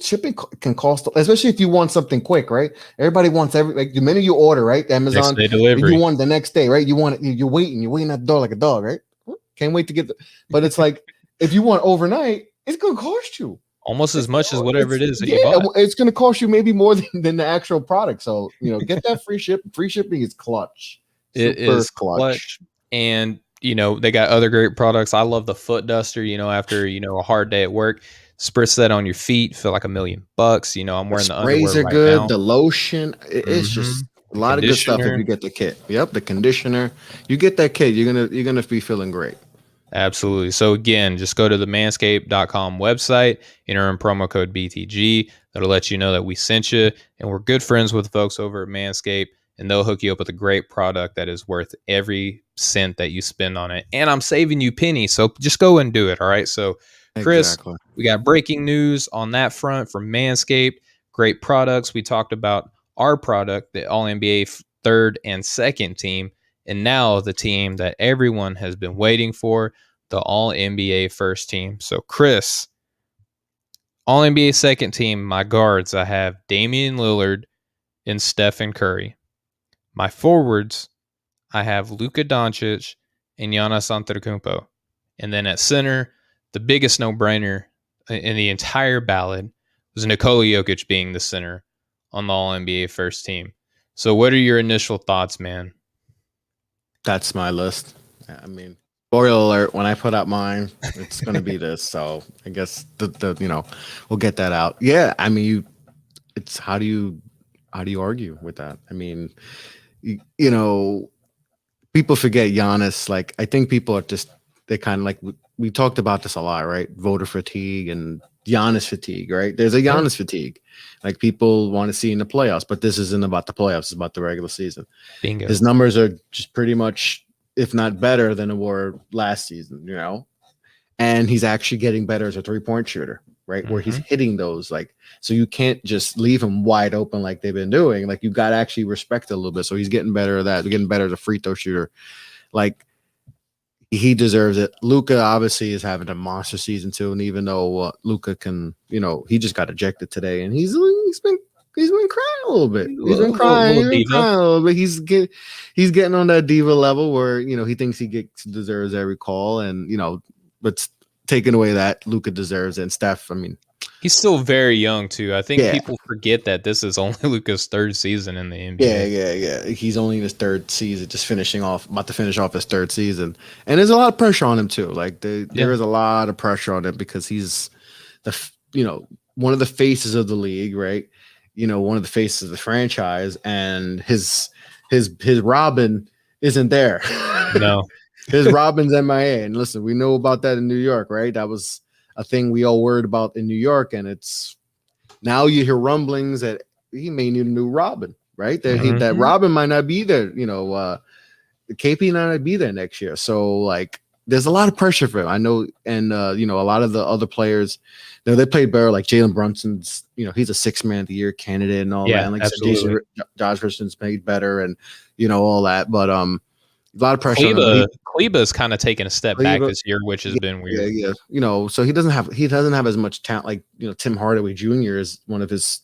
shipping can cost, especially if you want something quick, right? Everybody wants the minute you order, right? Amazon, next day delivery. You want the next day, right? You want it, you're waiting at the door like a dog, right? Can't wait to get but it's like if you want overnight, it's gonna cost you almost as much as whatever it is that you bought. It's gonna cost you maybe more than the actual product. So get that free shipping is clutch. It is clutch. And they got other great products. I love the foot duster, after, a hard day at work, spritz that on your feet, feel like $1 million. I'm wearing the underwear sprays are right good. now. The lotion, it's just a lot of good stuff if you get the kit. Yep, the conditioner. You get that kit, you're gonna be feeling great. Absolutely. So again, just go to the manscaped.com website, enter in promo code BTG. That'll let you know that we sent you, and we're good friends with folks over at Manscaped, and they'll hook you up with a great product that is worth every cent that you spend on it. And I'm saving you pennies, so just go and do it. All right. So Chris, we got breaking news on that front from Manscaped. Great products. We talked about our product, the All-NBA third and second team, and now the team that everyone has been waiting for, the All-NBA first team. So Chris, All-NBA second team, my guards, I have Damian Lillard and Stephen Curry. My forwards, I have Luka Doncic and Giannis Antetokounmpo. And then at center, the biggest no-brainer in the entire ballot was Nikola Jokic being the center on the All-NBA first team. So what are your initial thoughts, man? That's my list. I mean, spoiler alert, when I put out mine, it's going to be this. So I guess we'll get that out. Yeah, I mean, it's how do you argue with that? I mean, people forget Giannis. Like, I think people are they kind of like, we talked about this a lot, right? Voter fatigue and Giannis fatigue, right? There's a Giannis fatigue. Like, people want to see in the playoffs, but this isn't about the playoffs. It's about the regular season. Bingo. His numbers are just pretty much, if not better than they were last season, and he's actually getting better as a 3-point shooter, right? Where he's hitting those, so you can't just leave him wide open like they've been doing. Like, you got to actually respect it a little bit. So he's getting better at that. They're getting better as a free throw shooter. Like, he deserves it. Luka obviously is having a monster season too, and even though Luka can, he just got ejected today, and he's been crying a little bit. He's been crying a little bit. He's getting on that diva level where he thinks he deserves every call, and but taking away that, Luka deserves it. And Steph, I mean, he's still very young too. I think people forget that this is only Luka's third season in the NBA. Yeah. He's only in his third season, about to finish off his third season. And there's a lot of pressure on him too. Like, there is a lot of pressure on him because he's one of the faces of the league, right? One of the faces of the franchise, and his Robin isn't there. No. His Robin's MIA. And listen, we know about that in New York, right? That was a thing we all worried about in New York, and it's now you hear rumblings that he may need a new Robin, right? That Robin might not be there. KP might not be there next year. So, like, there's a lot of pressure for him. I know, and a lot of the other players, they played better. Like Jalen Brunson's, he's a 6th man of the year candidate and all that. And like absolutely. Josh Richardson's played better, and all that. But a lot of pressure. Kleba's kind of taken a step back this year, which has been weird. Yeah. So he doesn't have as much talent. Like, Tim Hardaway Jr. is one of his,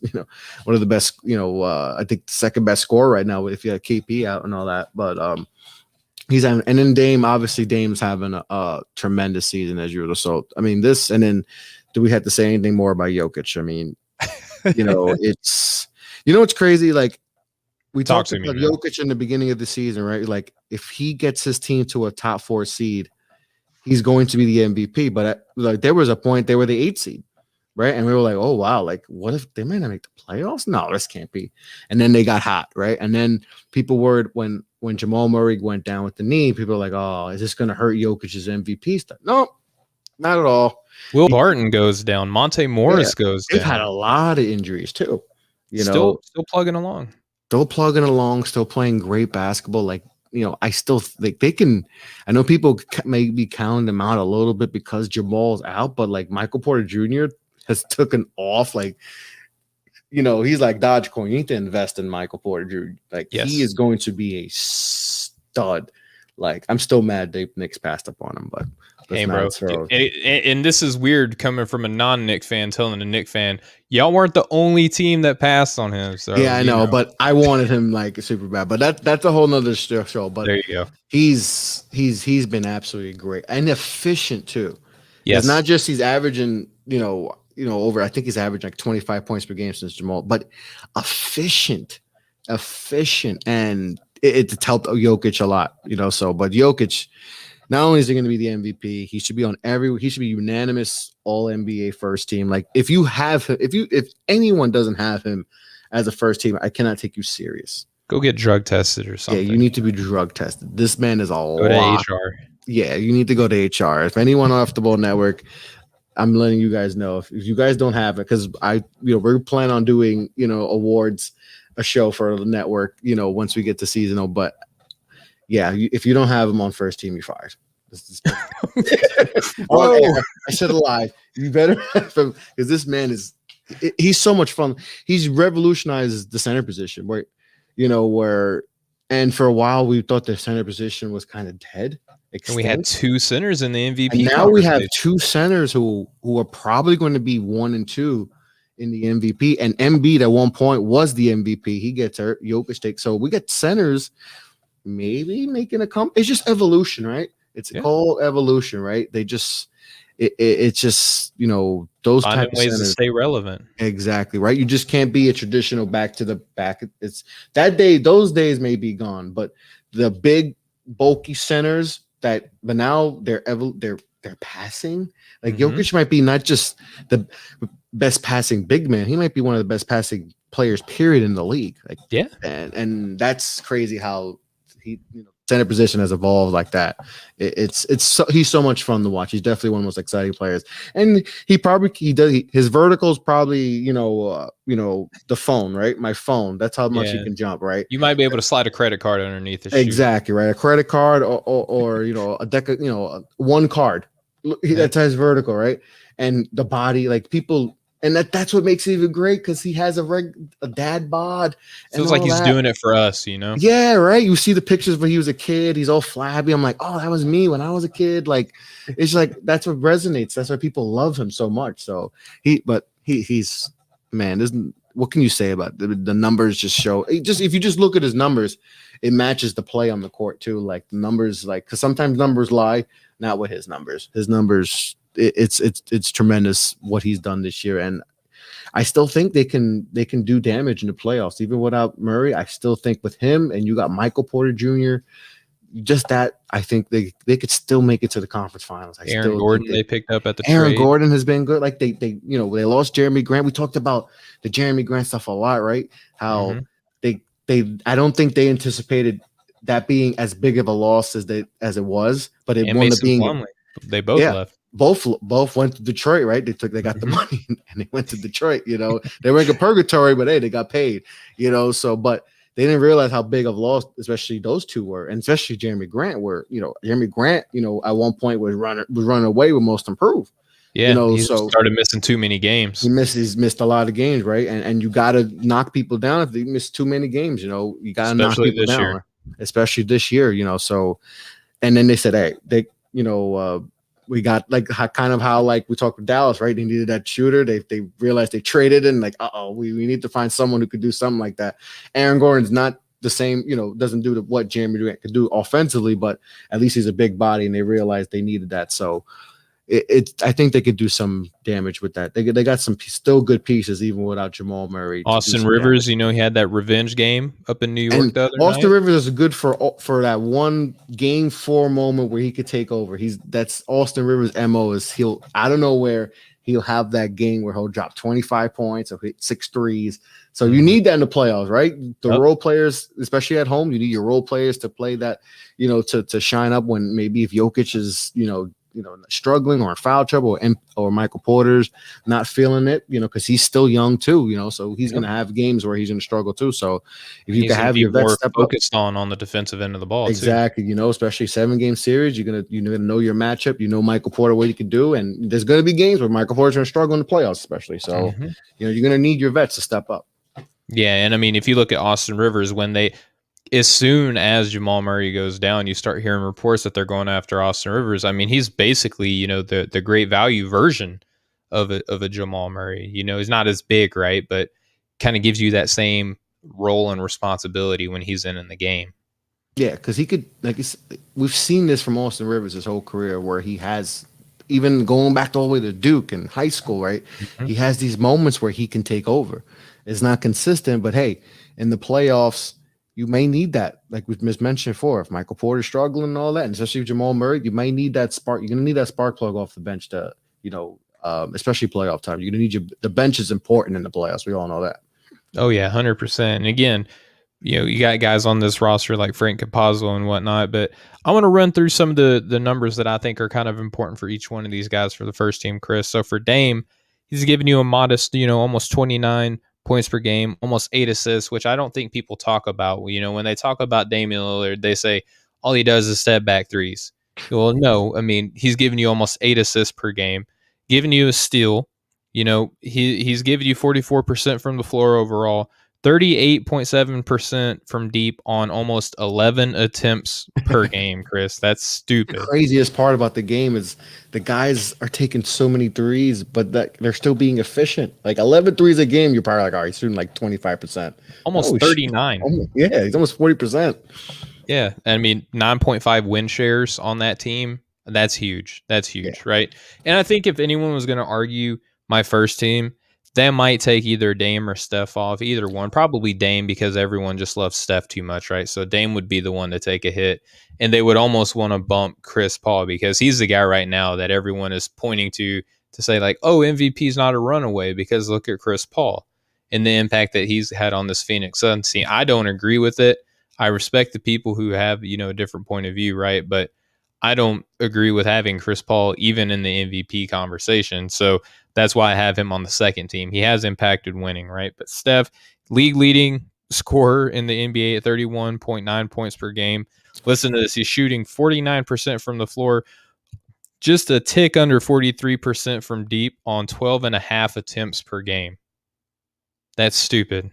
one of the best. I think the second best scorer right now if you have KP out and all that. But he's having, and then Dame's having a tremendous season as usual. So I mean, this, and then do we have to say anything more about Jokic? I mean, it's what's crazy, like. We talked about Jokic in the beginning of the season, right? Like, if he gets his team to a top 4 seed, he's going to be the MVP. But there was a point they were the 8th seed, right? And we were like, oh wow, like, what if they might not make the playoffs? No, this can't be. And then they got hot, right? And then people worried when Jamal Murray went down with the knee, people were like, oh, is this going to hurt Jokic's MVP stuff? No, not at all. Will Barton goes down. Monte Morris goes down. They've had a lot of injuries too. Still plugging along. Still plugging along, still playing great basketball. Like, I still think they can. I know people may be counting them out a little bit because Jamal's out, but like Michael Porter Jr. has taken off. Like, he's like Dogecoin. You need to invest in Michael Porter Jr. Like, he is going to be a stud. Like, I'm still mad Knicks passed up on him, but Hey, bro, and this is weird coming from a non-Knick fan telling a Knick fan, y'all weren't the only team that passed on him. So yeah, I know, but I wanted him like super bad. But that's a whole nother show. But there you go. He's been absolutely great and efficient too. Yes, it's not just he's averaging, over. I think he's averaging like 25 points per game since Jamal, but efficient, and it's helped Jokic a lot, So, but Jokic. Not only is he going to be the MVP, he should be unanimous All NBA first team. Like if anyone doesn't have him as a first team, I cannot take you serious. Go get drug tested or something. Yeah, you need to be drug tested. This man is go to HR. Yeah, you need to go to HR. If anyone off the Ball Network, I'm letting you guys know if you guys don't have it, because we're planning on doing awards, a show for the network, once we get to seasonal, but. Yeah, if you don't have him on first team, you're fired. I said it live. You better have him because this man he's so much fun. He's revolutionized the center position and for a while we thought the center position was kind of dead. And we had two centers in the MVP. And now we have two centers who are probably going to be 1 and 2 in the MVP. And Embiid at one point was the MVP. He gets hurt. Jokic takes. So we got centers. Maybe making a it's just evolution, right? It's called evolution, right? They just it's just those type of ways to stay relevant. Exactly, right? You just can't be a traditional back to the back. It's those days may be gone, but the big bulky centers but now they're passing. Like Jokic might be not just the best passing big man, he might be one of the best passing players period in the league. Like and that's crazy how he center position has evolved like that. He's so much fun to watch. He's definitely one of the most exciting players, and his vertical is probably the phone, right? My phone. That's how much he can jump, right? You might be able to slide a credit card underneath it. Exactly, right? A credit card or a deck of one card. That's his vertical, right? And the body, like people. And that's what makes it even great because he has a dad bod. Feels like he's doing it for us, Yeah, right. You see the pictures when he was a kid. He's all flabby. I'm like, oh, that was me when I was a kid. Like, it's like that's what resonates. That's why people love him so much. So he's man. What can you say about the numbers? Just show. If you just look at his numbers, it matches the play on the court too. Like the numbers, because sometimes numbers lie. Not with his numbers. His numbers. It's tremendous what he's done this year, and I still think they can do damage in the playoffs even without Murray. I still think with him and you got Michael Porter Jr. Just that I think they could still make it to the conference finals. Aaron Gordon they picked up at the Aaron Gordon has been good. Like they lost Jeremy Grant. We talked about the Jeremy Grant stuff a lot, right? How they I don't think they anticipated that being as big of a loss as it was, but it wound up being they both left. Both went to Detroit, right? They got the money and they went to Detroit. They were in purgatory, but hey, they got paid. So but they didn't realize how big of loss, especially those two were, and especially Jeremy Grant were. Jeremy Grant, at one point was running away with Most Improved. Yeah, he started missing too many games. He's missed a lot of games, right? And you got to knock people down if they miss too many games. You got to knock people down, especially this year. So, and then they said, hey, we got how we talked with Dallas, right? They needed that shooter. They realized they traded and we need to find someone who could do something like that. Aaron Gordon's not the same, doesn't do what Jeremy Grant could do offensively, but at least he's a big body and they realized they needed that. So I think they could do some damage with that. They got some still good pieces even without Jamal Murray. Austin Rivers, he had that revenge game up in New York the other night. Austin Rivers is good for that one game 4 moment where he could take over. That's Austin Rivers' MO is I don't know where he'll have that game where he'll drop 25 points or hit 6 threes. So you need that in the playoffs, right? The role players, especially at home, you need your role players to play that, to shine up when maybe if Jokic is, struggling or in foul trouble or Michael Porter's not feeling it, because he's still young too, so he's going to have games where he's going to struggle too. So if you can have your vets step focused on the defensive end of the ball, exactly, especially 7-game series, you're going to know your matchup, Michael Porter, what he can do. And there's going to be games where Michael Porter's going to struggle in the playoffs, especially. So, you're going to need your vets to step up. Yeah. And I mean, if you look at Austin Rivers, as soon as Jamal Murray goes down, you start hearing reports that they're going after Austin Rivers. I mean, he's basically, you know, the great value version of a Jamal Murray. You know, he's not as big, right? But kind of gives you that same role and responsibility when he's in the game. Yeah, because he could, like, we've seen this from Austin Rivers his whole career, where he has, even going back all the way to Duke and high school, right? Mm-hmm. He has these moments where he can take over. It's not consistent, but hey, in the playoffs, you may need that. Like we've mentioned before, if Michael Porter's struggling and all that, and especially with Jamal Murray, you may need that spark. You're going to need that spark plug off the bench to, you know, especially playoff time. You're going to need the bench is important in the playoffs. We all know that. Oh, yeah, 100%. And again, you know, you got guys on this roster like Frank Capazzo and whatnot, but I want to run through some of the numbers that I think are kind of important for each one of these guys for the first team, Chris. So for Dame, he's giving you a modest, you know, almost 29 points per game, almost 8 assists, which I don't think people talk about. You know, when they talk about Damian Lillard, they say all he does is step back threes. Well, no, I mean, he's giving you almost 8 assists per game, giving you a steal. You know, he's giving you 44% from the floor overall, 38.7% from deep on almost 11 attempts per game, Chris. That's stupid. The craziest part about the game is the guys are taking so many threes, but they're still being efficient. Like 11 threes a game, you're probably like, all right, he's shooting like 25%. Almost 39. Yeah, he's almost 40%. Yeah, I mean, 9.5 win shares on that team. That's huge. That's huge, right? And I think if anyone was going to argue my first team, they might take either Dame or Steph off, either one. Probably Dame because everyone just loves Steph too much, right? So Dame would be the one to take a hit. And they would almost want to bump Chris Paul because he's the guy right now that everyone is pointing to say like, oh, MVP is not a runaway because look at Chris Paul and the impact that he's had on this Phoenix Suns team. I don't agree with it. I respect the people who have, you know, a different point of view, right? But I don't agree with having Chris Paul even in the MVP conversation. So that's why I have him on the second team. He has impacted winning, right? But Steph, league leading scorer in the NBA at 31.9 points per game. Listen to this. He's shooting 49% from the floor, just a tick under 43% from deep on 12.5 attempts per game. That's stupid.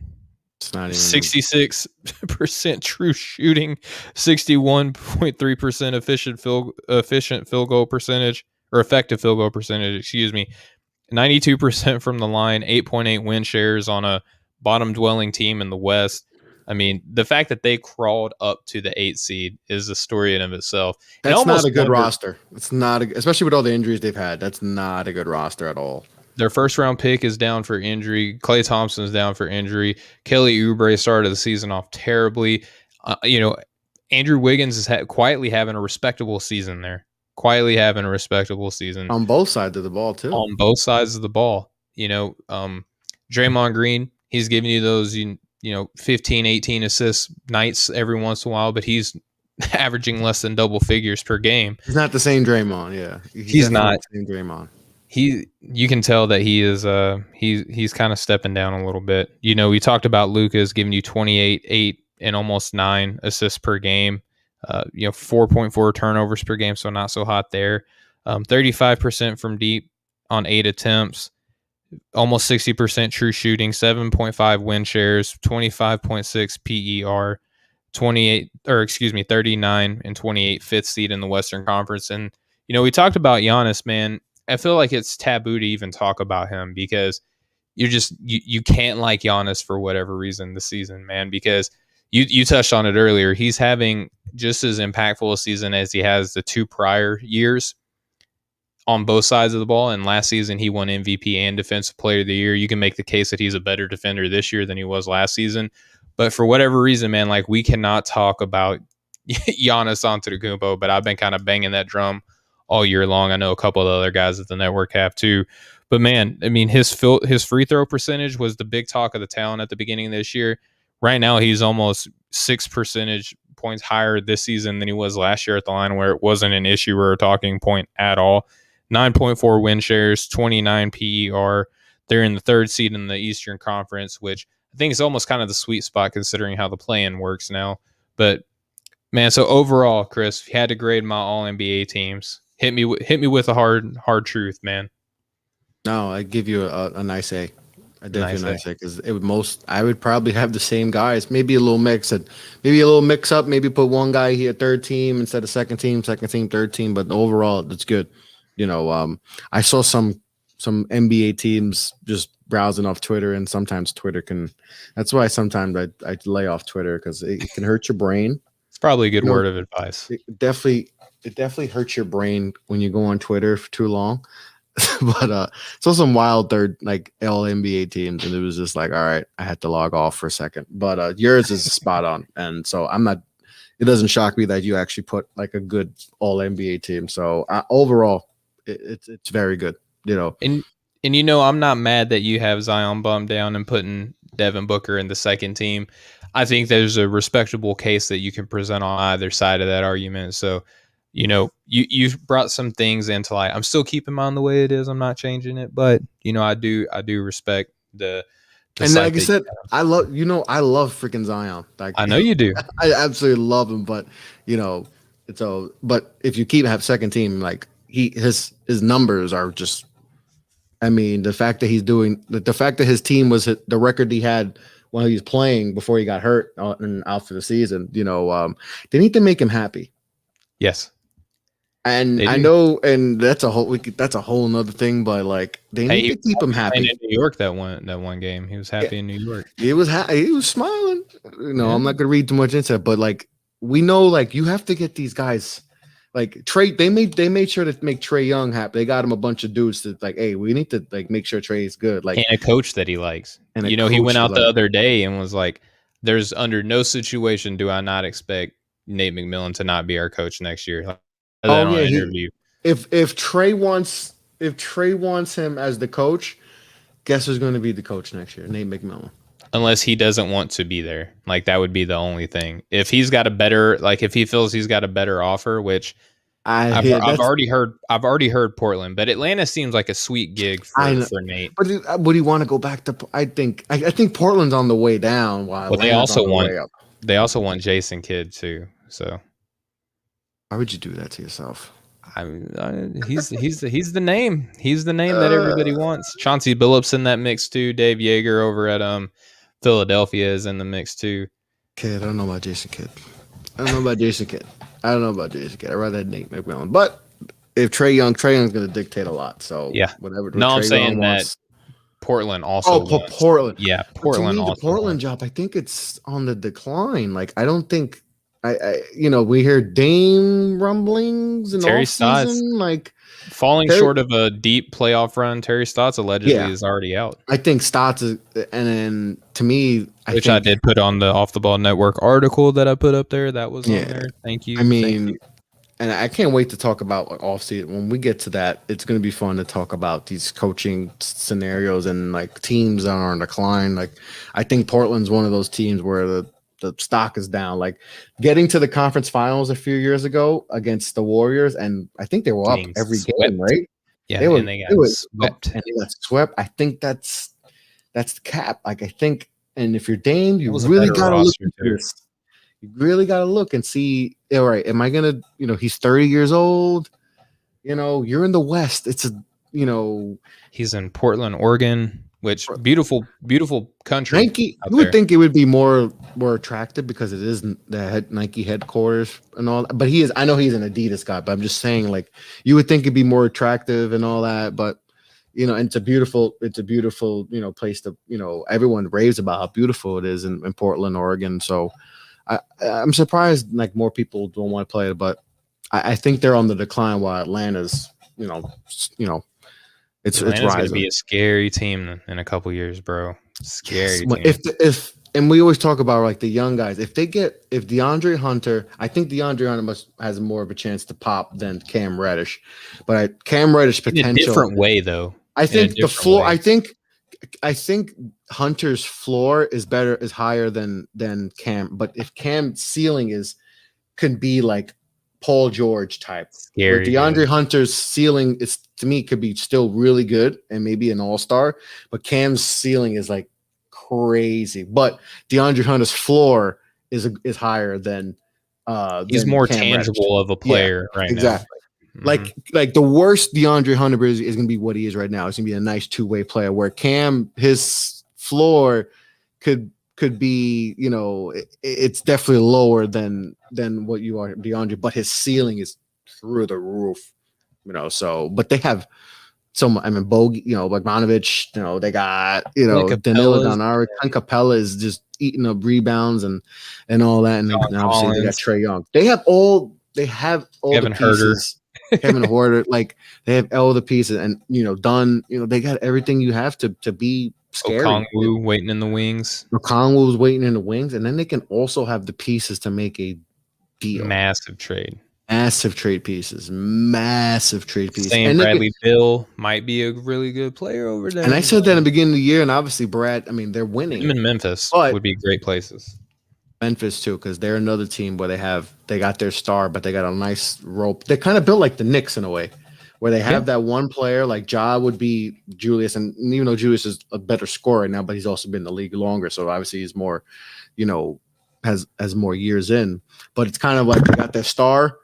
It's not even 66% true shooting, 61.3% efficient field goal percentage, or effective field goal percentage, excuse me. 92% from the line, 8.8 win shares on a bottom dwelling team in the West. I mean, the fact that they crawled up to the 8th seed is a story in of itself. That's not a good roster. It's not, especially with all the injuries they've had. That's not a good roster at all. Their first round pick is down for injury. Klay Thompson's down for injury. Kelly Oubre started the season off terribly. You know, Andrew Wiggins is quietly having a respectable season there. Quietly having a respectable season. On both sides of the ball, too. On both sides of the ball. You know, Draymond Green, he's giving you those, you know, 15, 18 assists nights every once in a while, but he's averaging less than double figures per game. He's not the same Draymond, yeah. He's not the same Draymond. You can tell that he is he's kind of stepping down a little bit. You know, we talked about Luka's giving you 28, 8, and almost 9 assists per game. You know, 4.4 turnovers per game, so not so hot there. 35% from deep on 8 attempts, almost 60% true shooting, 7.5 win shares, 25.6 PER, 39 and 28 fifth seed in the Western Conference. And you know, we talked about Giannis, man. I feel like it's taboo to even talk about him because you can't like Giannis for whatever reason this season, man, because you touched on it earlier. He's having just as impactful a season as he has the 2 prior years on both sides of the ball. And last season, he won MVP and Defensive Player of the Year. You can make the case that he's a better defender this year than he was last season. But for whatever reason, man, like we cannot talk about Giannis Antetokounmpo, but I've been kind of banging that drum all year long. I know a couple of the other guys at the network have too. But man, I mean, his free throw percentage was the big talk of the town at the beginning of this year. Right now, he's almost 6 percentage points higher this season than he was last year at the line, where it wasn't an issue or a talking point at all. 9.4 win shares, 29 PER. They're in the 3rd seed in the Eastern Conference, which I think is almost kind of the sweet spot considering how the play-in works now. But man, so overall, Chris, if you had to grade my All-NBA teams, hit me with a hard truth, man. No, I give you a nice A. I definitely say because I would probably have the same guys, maybe a little mix and maybe a little mix up, maybe put one guy here third team instead of second team, third team, but overall it's good. I saw some NBA teams just browsing off Twitter, and sometimes Twitter can. That's why sometimes I lay off Twitter because it can hurt your brain. It's probably a good word of advice. It definitely hurts your brain when you go on Twitter for too long. But saw some wild third like all NBA teams, and it was just like, all right, I had to log off for a second. But yours is spot on, and so I'm not. It doesn't shock me that you actually put like a good all NBA team. So overall, it's very good. And I'm not mad that you have Zion bumped down and putting Devin Booker in the second team. I think there's a respectable case that you can present on either side of that argument. So. You've brought some things into light. I'm still keeping mine the way it is. I'm not changing it, but I do respect the and like I said, I love freaking Zion. Like, I know you do. I absolutely love him, but but if you have second team, like his numbers are just. I mean, the fact that the fact that his team was the record he had when he was playing before he got hurt and out for the season. They need to make him happy. Yes. And I know, and that's a whole nother thing, but like they need to keep him happy. In New York that one game, he was happy in New York. He was smiling. I'm not gonna read too much into it, but like we know, like you have to get these guys, like Trey. They made sure to make Trae Young happy. They got him a bunch of dudes that like, hey, we need to like make sure Trey is good. Like, and a coach that he likes. And he went out the other day and was like, "There's under no situation do I not expect Nate McMillan to not be our coach next year." Like, interview. If Trey wants him as the coach, guess who's going to be the coach next year? Nate McMillan. Unless he doesn't want to be there, like that would be the only thing. If he's got if he feels he's got a better offer, which I've already heard Portland, but Atlanta seems like a sweet gig for Nate. But would he want to go back to? I think Portland's on the way down. While they also want Jason Kidd too. So. Why would you do that to yourself? He's the name. He's the name that everybody wants. Chauncey Billups in that mix too. Dave Yeager over at Philadelphia is in the mix too. Kid, I don't know about Jason Kidd. I'd rather have Nate McMillan. But if Trae Young's going to dictate a lot. So yeah, whatever. No, I'm saying that Portland also. Portland. Yeah, Portland. The Portland job, I think it's on the decline. Like I don't think. We hear Dame rumblings and Terry all Stotts, season, like falling short of a deep playoff run. Terry Stotts allegedly is already out. I think Stotts is, and then to me, I did put on the Off the Ball Network article that I put up there. That was on there. Thank you. I mean, and I can't wait to talk about like offseason. When we get to that, it's going to be fun to talk about these coaching scenarios and like teams that are on decline. Like I think Portland's one of those teams where the stock is down. Like getting to the conference finals a few years ago against the Warriors, and I think they were up every game, right? Yeah, they got swept. And they got swept. I think that's the cap. Like I think, and if you're Dame, you really got to look at this. You really got to look and see. All right, am I gonna? He's 30 years old. You're in the West. It's he's in Portland, Oregon. Which beautiful country. Nike, you would think it would be more attractive because it is the Nike headquarters and all that. But I know he's an Adidas guy, but I'm just saying, like, you would think it'd be more attractive and all that. But and it's a beautiful, place to, everyone raves about how beautiful it is in Portland, Oregon. So I'm surprised like more people don't want to play it, but I think they're on the decline while Atlanta's, It's rising. Going to be a scary team in a couple years, bro. Scary. Yes. And we always talk about like the young guys. If DeAndre Hunter, I think DeAndre Hunter has more of a chance to pop than Cam Reddish, but Cam Reddish potential in a different way though. I think the floor. Way. I think Hunter's floor is higher than Cam. But if Cam's ceiling can be like Paul George type. Scary. DeAndre Hunter's ceiling is to me could be still really good and maybe an all-star, but Cam's ceiling is like crazy. But DeAndre Hunter's floor is higher than he's more Cam tangible Reddish. of a player right exactly. Like the worst DeAndre Hunter is going to be what he is right now. It's going to be a nice two-way player where Cam, his floor could be, it's definitely lower than what you are, DeAndre, but his ceiling is through the roof, so, but they have so much. I mean, Bogey, Bogdanovic, they got, Danilo Gallinari, Clint Capella is just eating up rebounds and all that. And then obviously they got Trae Young. They have all Kevin the pieces. Kevin Huerter, like they have all the pieces, and Dunn, they got everything you have to be scary. Okongwu waiting in the wings. Okongwu's waiting in the wings, and then they can also have the pieces to make a deal. Massive trade pieces. Saying Bradley Beal might be a really good player over there. And I said that in the beginning of the year, and obviously Brad, I mean, they're winning. Him and Memphis would be great places. Memphis too, because they're another team where they got their star, but they got a nice rope. They kind of built like the Knicks in a way, where they have that one player like Ja would be Julius, and even though Julius is a better scorer right now, but he's also been in the league longer, so obviously he's more, has more years in. But it's kind of like they got their star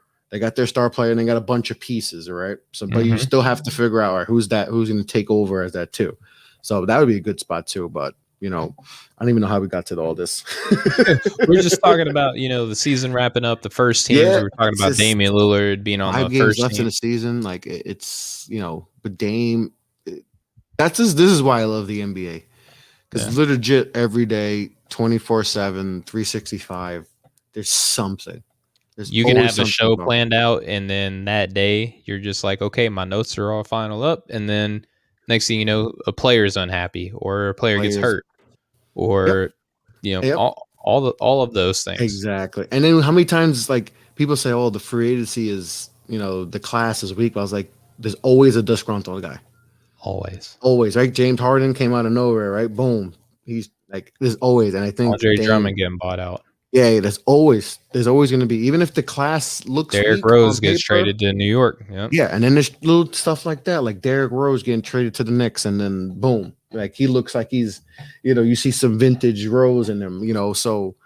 player, and they got a bunch of pieces, right? So, but you still have to figure out, all right, who's going to take over as that too. So that would be a good spot too, but. I don't even know how we got to all this. We're just talking about, the season wrapping up, the first teams. We were talking about Damian Lillard being on the first left team. In the season. Like it's, but Dame, this is why I love the NBA. Because legit every day, 24/7, 365, there's something. You can have a show planned out, and then that day you're just like, okay, my notes are all final up, and then next thing you know, a player is unhappy, or a player gets hurt, or all of those things. Exactly. And then how many times like people say, "Oh, the free agency is the class is weak." But I was like, "There's always a disgruntled guy." Always, right? James Harden came out of nowhere, right? Boom. He's like, there's always, and I think Andre Drummond getting bought out. Yeah, there's always going to be, even if the class looks. Derrick Rose gets traded to New York. Yep. Yeah, and then there's little stuff like that, like Derrick Rose getting traded to the Knicks, and then boom, like he looks like he's, you see some vintage Rose in him, So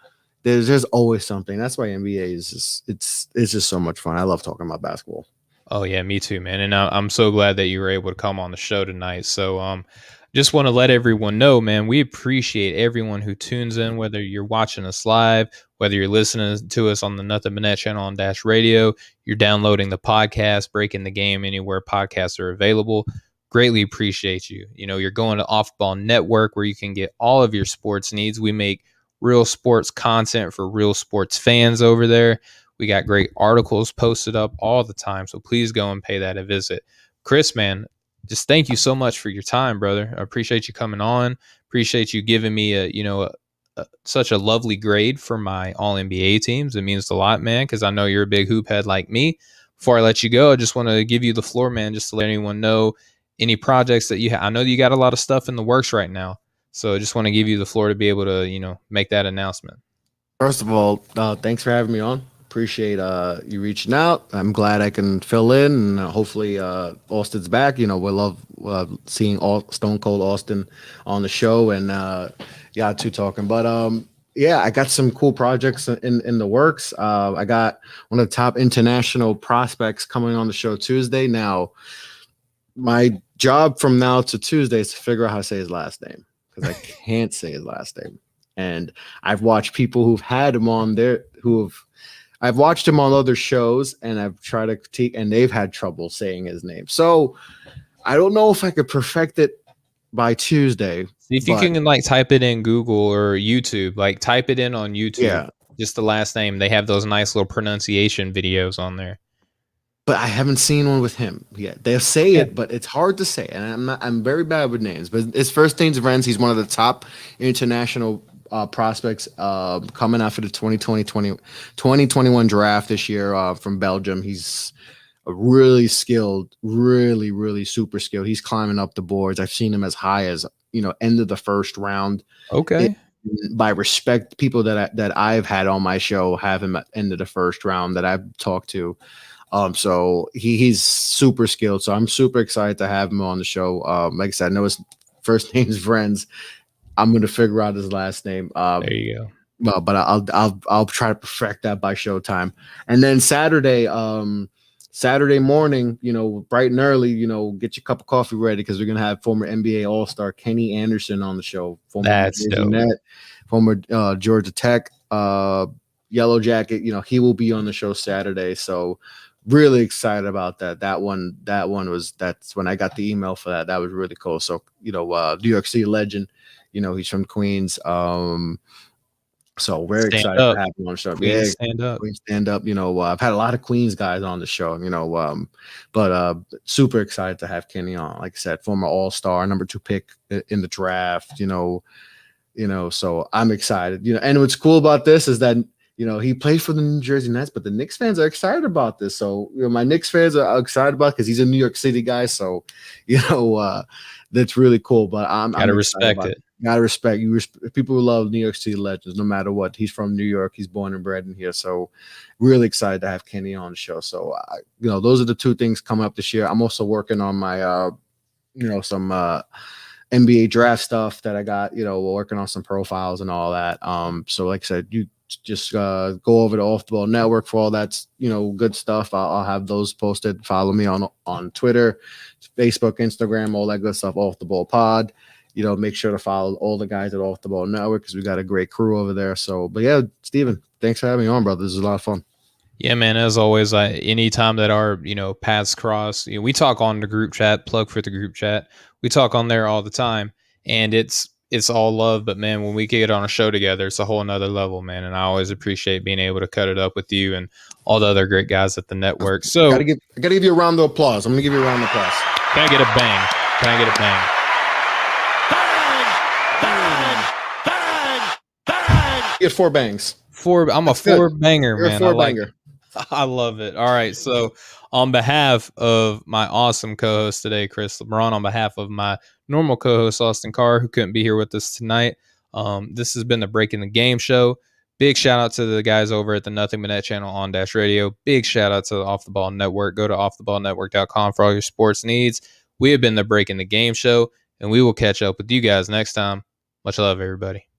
there's always something. That's why NBA is just it's just so much fun. I love talking about basketball. Oh yeah, me too, man. And I'm so glad that you were able to come on the show tonight. So just want to let everyone know, man, we appreciate everyone who tunes in, whether you're watching us live, whether you're listening to us on the Nothing But Net channel on Dash Radio, you're downloading the podcast, Breaking the Game anywhere podcasts are available. Greatly appreciate you. You're going to Off Ball Network, where you can get all of your sports needs. We make real sports content for real sports fans over there. We got great articles posted up all the time, so please go and pay that a visit. Chris, man, just thank you so much for your time, brother. I appreciate you coming on. Appreciate you giving me such a lovely grade for my All NBA teams. It means a lot, man, because I know you're a big hoop head like me. Before I let you go, I just want to give you the floor, man, just to let anyone know any projects that you have. I know you got a lot of stuff in the works right now, so I just want to give you the floor to be able to, make that announcement. First of all, thanks for having me on. Appreciate you reaching out. I'm glad I can fill in, and hopefully Austin's back. We love seeing Stone Cold Austin on the show, and y'all two talking. But I got some cool projects in the works. I got one of the top international prospects coming on the show Tuesday. Now, my job from now to Tuesday is to figure out how to say his last name, because I can't say his last name. And I've watched people who've had him on there, I've watched him on other shows, and I've tried to critique, and they've had trouble saying his name. So I don't know if I could perfect it by Tuesday. See if you can type it in Google or YouTube, type it in on YouTube, just the last name. They have those nice little pronunciation videos on there. But I haven't seen one with him yet. They'll say it, but it's hard to say. And I'm very bad with names. But his first name's Renz. He's one of the top international prospects coming after the 2021 draft this year from Belgium. He's a really skilled, really, really super skilled. He's climbing up the boards. I've seen him as high as, end of the first round. Okay. By respect, people that I've had on my show have him at end of the first round that I've talked to. So he's super skilled. So I'm super excited to have him on the show. Like I said, I know his first name's Vrenz. I'm going to figure out his last name. There you go. Well, but I'll try to perfect that by showtime. And then Saturday, Saturday morning, bright and early, get your cup of coffee ready because we're gonna have former NBA All-Star Kenny Anderson on the show, former That's dope. Net, former Georgia Tech Yellow Jacket. He will be on the show Saturday, so really excited about that. That's when I got the email for that. That was really cool. So New York City legend. He's from Queens. So we're excited to have him on the show. Queens stand up. Queens stand up. I've had a lot of Queens guys on the show, but super excited to have Kenny on. Like I said, former All-Star, number 2 pick in the draft, so I'm excited. And what's cool about this is that, he played for the New Jersey Nets, but the Knicks fans are excited about this. So, my Knicks fans are excited about it because he's a New York City guy. So, that's really cool. But I'm gotta respect it. Gotta respect you. People who love New York City legends, no matter what. He's from New York. He's born and bred in here. So, really excited to have Kenny on the show. So, those are the 2 things coming up this year. I'm also working on my, some NBA draft stuff that I got. Working on some profiles and all that. So, like I said, you just go over to Off the Ball Network for all that good stuff. I'll have those posted. Follow me on Twitter, Facebook, Instagram, all that good stuff. Off the Ball Pod. Make sure to follow all the guys at Off the Ball Network because we got a great crew over there. So, but yeah, Steven, thanks for having me on, brother. This is a lot of fun. Yeah, man. As always, anytime that our paths cross, we talk on the group chat. Plug for the group chat. We talk on there all the time, and it's all love. But man, when we get on a show together, it's a whole nother level, man. And I always appreciate being able to cut it up with you and all the other great guys at the network. So I gotta give you a round of applause. I'm gonna give you a round of applause. Can I get a bang? Can I get a bang? You get 4 bangs. I'm a 4 banger, You're man. A 4 banger. I love it. All right. So on behalf of my awesome co-host today, Chris LeBron, on behalf of my normal co-host, Austin Carr, who couldn't be here with us tonight, this has been the Breaking the Game show. Big shout out to the guys over at the Nothing But Net channel on Dash Radio. Big shout out to the Off the Ball Network. Go to offtheballnetwork.com for all your sports needs. We have been the Breaking the Game show, and we will catch up with you guys next time. Much love, everybody.